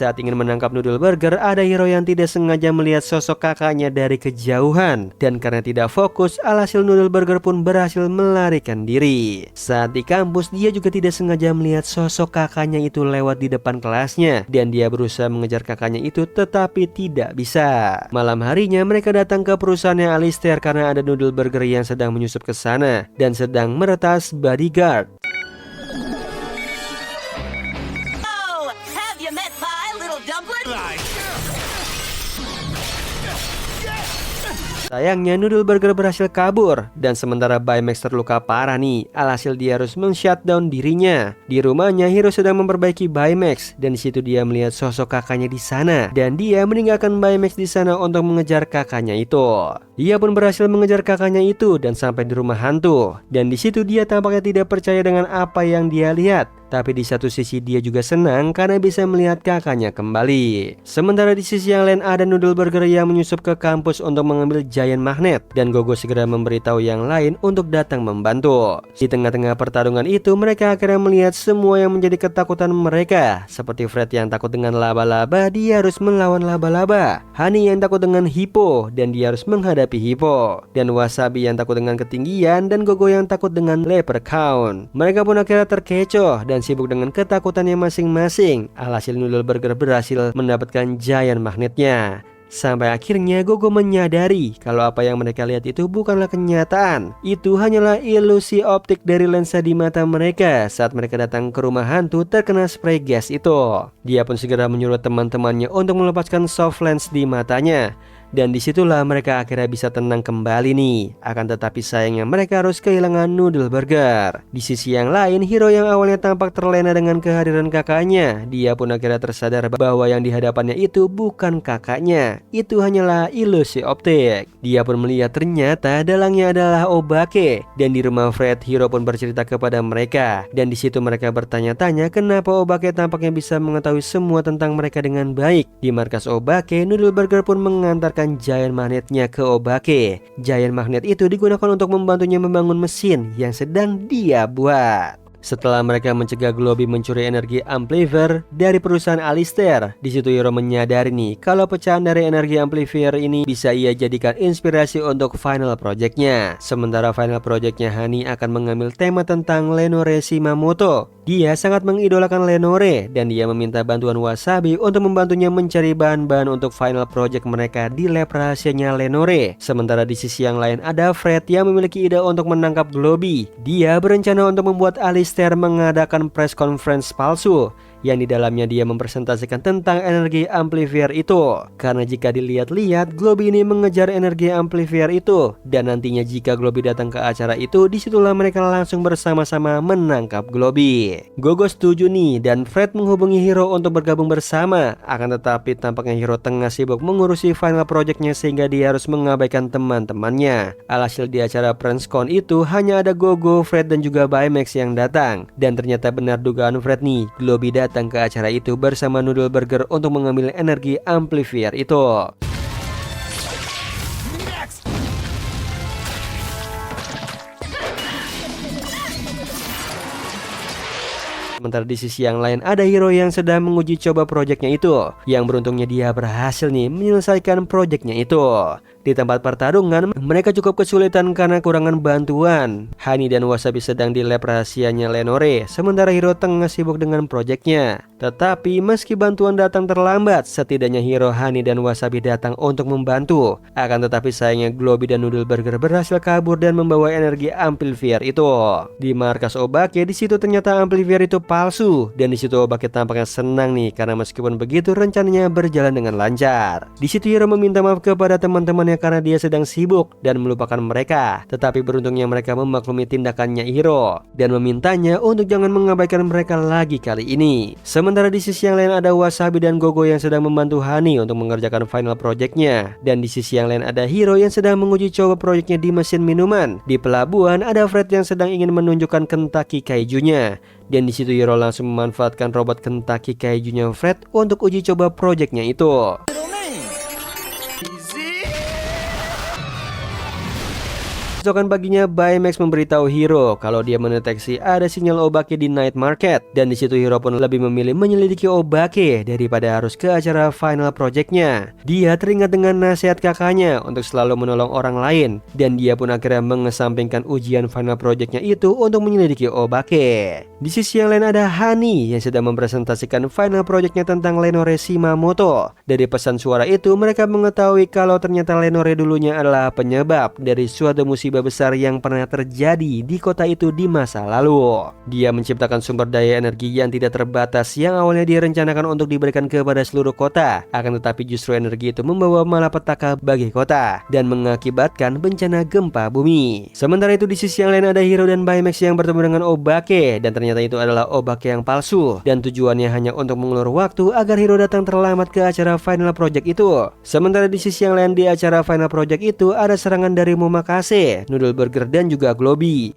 Saat ingin menangkap Noodle Burger, ada Hiro yang tidak sengaja melihat sosok kakaknya dari kejauhan, dan karena tidak fokus, alhasil Noodle Burger pun berhasil melarikan diri. Saat di kampus, dia juga tidak sengaja melihat sosok kakaknya itu lewat di depan kelasnya, dan dia berusaha mengejar kakaknya itu tetapi tidak bisa. Malam harinya mereka datang ke perusahaannya Alistair karena ada Noodle Burger yang sedang menyusup ke sana dan sedang meretas bodyguard. Sayangnya Noodle Burger berhasil kabur, dan sementara Baymax terluka parah nih. Alhasil dia harus men-shutdown dirinya. Di rumahnya, Hiro sedang memperbaiki Baymax, dan di situ dia melihat sosok kakaknya di sana, dan dia meninggalkan Baymax di sana untuk mengejar kakaknya itu. Dia pun berhasil mengejar kakaknya itu dan sampai di rumah hantu. Dan di situ dia tampaknya tidak percaya dengan apa yang dia lihat. Tapi di satu sisi dia juga senang karena bisa melihat kakaknya kembali. Sementara di sisi yang lain ada Noodle Burger yang menyusup ke kampus untuk mengambil Giant Magnet, dan Gogo segera memberitahu yang lain untuk datang membantu. Di tengah-tengah pertarungan itu mereka akhirnya melihat semua yang menjadi ketakutan mereka. Seperti Fred yang takut dengan laba-laba, dia harus melawan laba-laba. Honey yang takut dengan hippo, dan dia harus menghadapi hippo. Dan Wasabi yang takut dengan ketinggian, dan Gogo yang takut dengan leprechaun. Mereka pun akhirnya terkecoh dan sibuk dengan ketakutannya masing-masing. Alhasil Noodle Burger berhasil mendapatkan Giant Magnetnya. Sampai akhirnya Gogo menyadari kalau apa yang mereka lihat itu bukanlah kenyataan. Itu hanyalah ilusi optik dari lensa di mata mereka saat mereka datang ke rumah hantu terkena spray gas itu. Dia pun segera menyuruh teman-temannya untuk melepaskan soft lens di matanya. Dan disitulah mereka akhirnya bisa tenang kembali nih. Akan tetapi sayangnya mereka harus kehilangan Noodle Burger. Di sisi yang lain, Hiro yang awalnya tampak terlena dengan kehadiran kakaknya, dia pun akhirnya tersadar bahwa yang di hadapannya itu bukan kakaknya. Itu hanyalah ilusi optik. Dia pun melihat ternyata dalangnya adalah Obake. Dan di rumah Fred, Hiro pun bercerita kepada mereka. Dan di situ mereka bertanya-tanya kenapa Obake tampaknya bisa mengetahui semua tentang mereka dengan baik. Di markas Obake, Noodle Burger pun mengantarkan Giant Magnetnya ke Obake. Giant Magnet itu digunakan untuk membantunya membangun mesin yang sedang dia buat. Setelah mereka mencegah Globby mencuri energi amplifier dari perusahaan Alistair, di situ Hiro menyadari nih kalau pecahan dari energi amplifier ini bisa ia jadikan inspirasi untuk final projectnya. Sementara final projectnya Honey akan mengambil tema tentang Lenore Shimamoto. Dia sangat mengidolakan Lenore dan dia meminta bantuan Wasabi untuk membantunya mencari bahan-bahan untuk final project mereka di lab rahasianya Lenore. Sementara di sisi yang lain ada Fred yang memiliki ide untuk menangkap Globby. Dia berencana untuk membuat Alistair mengadakan press conference palsu yang di dalamnya dia mempresentasikan tentang energi amplifier itu. Karena jika dilihat-lihat, Globby ini mengejar energi amplifier itu, dan nantinya jika Globby datang ke acara itu, disitulah mereka langsung bersama-sama menangkap Globby. Gogo setuju nih, dan Fred menghubungi Hiro untuk bergabung bersama. Akan tetapi tampaknya Hiro tengah sibuk mengurusi final projectnya sehingga dia harus mengabaikan teman-temannya. Alhasil di acara PrinceCon itu hanya ada Gogo, Fred, dan juga Baymax yang datang. Dan ternyata benar dugaan Fred nih, Globby datang ke acara itu bersama Noodle Burger untuk mengambil energi amplifier itu. Sementara di sisi yang lain ada hero yang sedang menguji coba proyeknya itu, yang beruntungnya dia berhasil nih menyelesaikan proyeknya itu. Di tempat pertarungan, mereka cukup kesulitan karena kurangan bantuan. Honey dan Wasabi sedang di lab rahasianya Lenore, sementara Hiro tengah sibuk dengan proyeknya. Tetapi meski bantuan datang terlambat, setidaknya Hiro, Honey, dan Wasabi datang untuk membantu. Akan tetapi sayangnya Globby dan Noodle Burger berhasil kabur dan membawa energi amplifier itu. Di markas Obake, di situ ternyata amplifier itu palsu, dan di situ Obake tampaknya senang nih karena meskipun begitu rencananya berjalan dengan lancar. Di situ Hiro meminta maaf kepada teman-temannya karena dia sedang sibuk dan melupakan mereka. Tetapi beruntungnya mereka memaklumi tindakannya Hiro dan memintanya untuk jangan mengabaikan mereka lagi kali ini. Sementara di sisi yang lain ada Wasabi dan Gogo yang sedang membantu Honey untuk mengerjakan final projectnya. Dan di sisi yang lain ada Hiro yang sedang menguji coba proyeknya di mesin minuman. Di pelabuhan ada Fred yang sedang ingin menunjukkan Kentucky Kaijunya. Dan di situ Hiro langsung memanfaatkan robot Kentucky Kaijunya Fred untuk uji coba proyeknya itu. Keesokan paginya, Baymax memberitahu Hiro kalau dia mendeteksi ada sinyal Obake di night market. Dan di situ Hiro pun lebih memilih menyelidiki Obake daripada harus ke acara final projectnya. Dia teringat dengan nasihat kakaknya untuk selalu menolong orang lain. Dan dia pun akhirnya mengesampingkan ujian final projectnya itu untuk menyelidiki Obake. Di sisi yang lain ada Honey yang sedang mempresentasikan final projectnya tentang Lenore Shimamoto. Dari pesan suara itu mereka mengetahui kalau ternyata Lenore dulunya adalah penyebab dari suatu musibah besar yang pernah terjadi di kota itu di masa lalu. Dia menciptakan sumber daya energi yang tidak terbatas yang awalnya direncanakan untuk diberikan kepada seluruh kota. Akan tetapi justru energi itu membawa malapetaka bagi kota dan mengakibatkan bencana gempa bumi. Sementara itu di sisi yang lain ada Hiro dan Baymax yang bertemu dengan Obake, dan ternyata itu adalah Obake yang palsu dan tujuannya hanya untuk mengulur waktu agar Hiro datang terlambat ke acara final project itu. Sementara di sisi yang lain di acara final project itu ada serangan dari Momakase, Noodle Burger, dan juga Globby.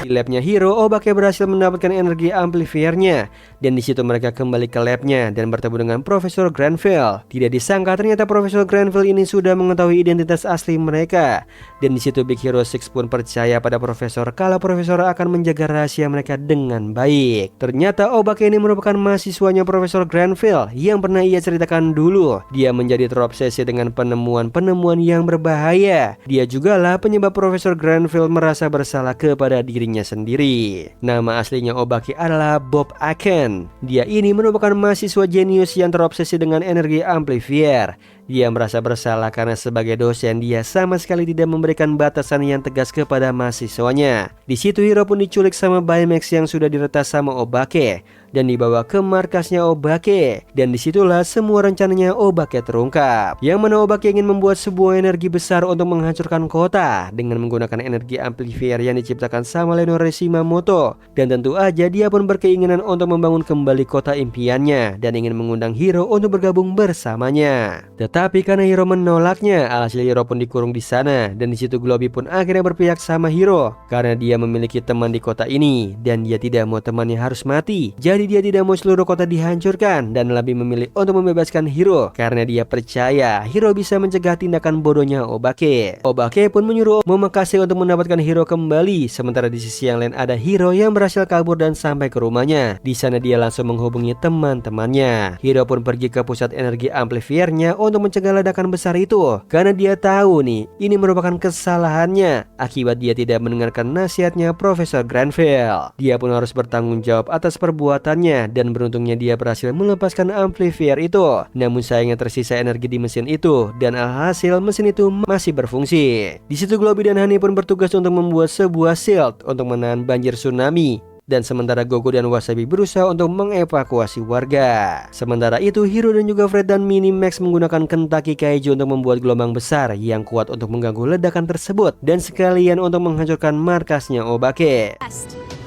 Di labnya Hiro, Obake berhasil mendapatkan energi amplifiernya, dan di situ mereka kembali ke labnya dan bertemu dengan Profesor Granville. Tidak disangka ternyata Profesor Granville ini sudah mengetahui identitas asli mereka, dan di situ Big Hero 6 pun percaya pada Profesor kalau Profesor akan menjaga rahasia mereka dengan baik. Ternyata Obake ini merupakan mahasiswanya Profesor Granville yang pernah ia ceritakan dulu. Dia menjadi terobsesi dengan penemuan-penemuan yang berbahaya. Dia jugalah penyebab Profesor Granville merasa bersalah kepada dirinya sendiri. Nama aslinya Obake adalah Bob Aken. Dia ini merupakan mahasiswa jenius yang terobsesi dengan energi amplifier. Dia merasa bersalah karena sebagai dosen dia sama sekali tidak memberikan batasan yang tegas kepada mahasiswanya. Di situ Hiro pun diculik sama Baymax yang sudah diretas sama Obake dan dibawa ke markasnya Obake. Dan disitulah semua rencananya Obake terungkap, yang mana Obake ingin membuat sebuah energi besar untuk menghancurkan kota dengan menggunakan energi amplifier yang diciptakan sama Lenore Shimamoto. Dan tentu aja dia pun berkeinginan untuk membangun kembali kota impiannya dan ingin mengundang Hiro untuk bergabung bersamanya. Tetapi karena Hiro menolaknya, alhasil Hiro pun dikurung di sana. Dan di situ Globby pun akhirnya berpihak sama Hiro karena dia memiliki teman di kota ini dan dia tidak mau temannya harus mati. Jadi dia tidak mau seluruh kota dihancurkan dan lebih memilih untuk membebaskan Hiro karena dia percaya Hiro bisa mencegah tindakan bodohnya Obake. Obake pun menyuruh Momakase untuk mendapatkan Hiro kembali. Sementara di sisi yang lain ada Hiro yang berhasil kabur dan sampai ke rumahnya. Di sana dia langsung menghubungi teman-temannya. Hiro pun pergi ke pusat energi amplifiernya untuk mencegah ledakan besar itu karena dia tahu nih ini merupakan kesalahannya akibat dia tidak mendengarkan nasihatnya Profesor Granville. Dia pun harus bertanggung jawab atas perbuatannya dan beruntungnya dia berhasil melepaskan amplifier itu. Namun sayangnya tersisa energi di mesin itu dan alhasil mesin itu masih berfungsi. Di situ Globby dan Honey pun bertugas untuk membuat sebuah shield untuk menahan banjir tsunami. Dan sementara Gogo dan Wasabi berusaha untuk mengevakuasi warga. Sementara itu Hiro dan juga Fred dan Minimax menggunakan Kentucky Kaiju untuk membuat gelombang besar yang kuat untuk mengganggu ledakan tersebut dan sekalian untuk menghancurkan markasnya Obake.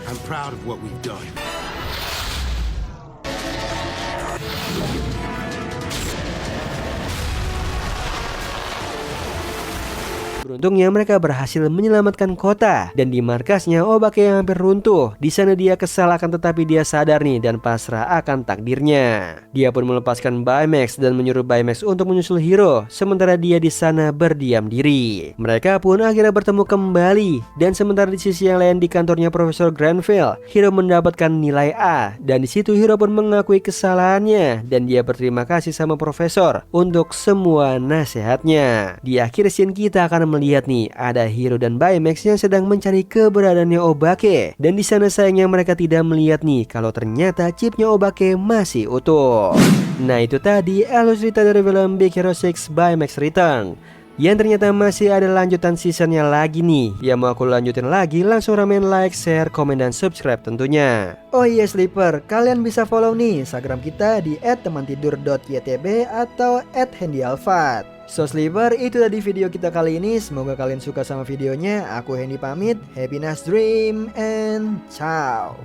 I'm proud of what we've done. Beruntungnya mereka berhasil menyelamatkan kota, dan di markasnya Obake yang hampir runtuh. Di sana dia kesal akan tetapi dia sadar nih dan pasrah akan takdirnya. Dia pun melepaskan Baymax dan menyuruh Baymax untuk menyusul Hiro, sementara dia di sana berdiam diri. Mereka pun akhirnya bertemu kembali, dan sementara di sisi yang lain di kantornya Profesor Granville, Hiro mendapatkan nilai A, dan di situ Hiro pun mengakui kesalahannya dan dia berterima kasih sama Profesor untuk semua nasihatnya. Di akhir scene kita akan melihat nih ada Hiro dan Baymax yang sedang mencari keberadaannya Obake, dan di sana sayangnya mereka tidak melihat nih kalau ternyata chipnya Obake masih utuh. Nah itu tadi alur cerita dari film Big Hero 6 Baymax Return, yang ternyata masih ada lanjutan seasonnya lagi nih. Yang mau aku lanjutin lagi langsung ramen like, share, komen, dan subscribe tentunya. Oh iya Sleeper, kalian bisa follow nih Instagram kita di @temantidur.ytb atau @handyalfat. So Sleeper, itu tadi video kita kali ini. Semoga kalian suka sama videonya. Aku Hendy pamit. Happy nice dream and ciao.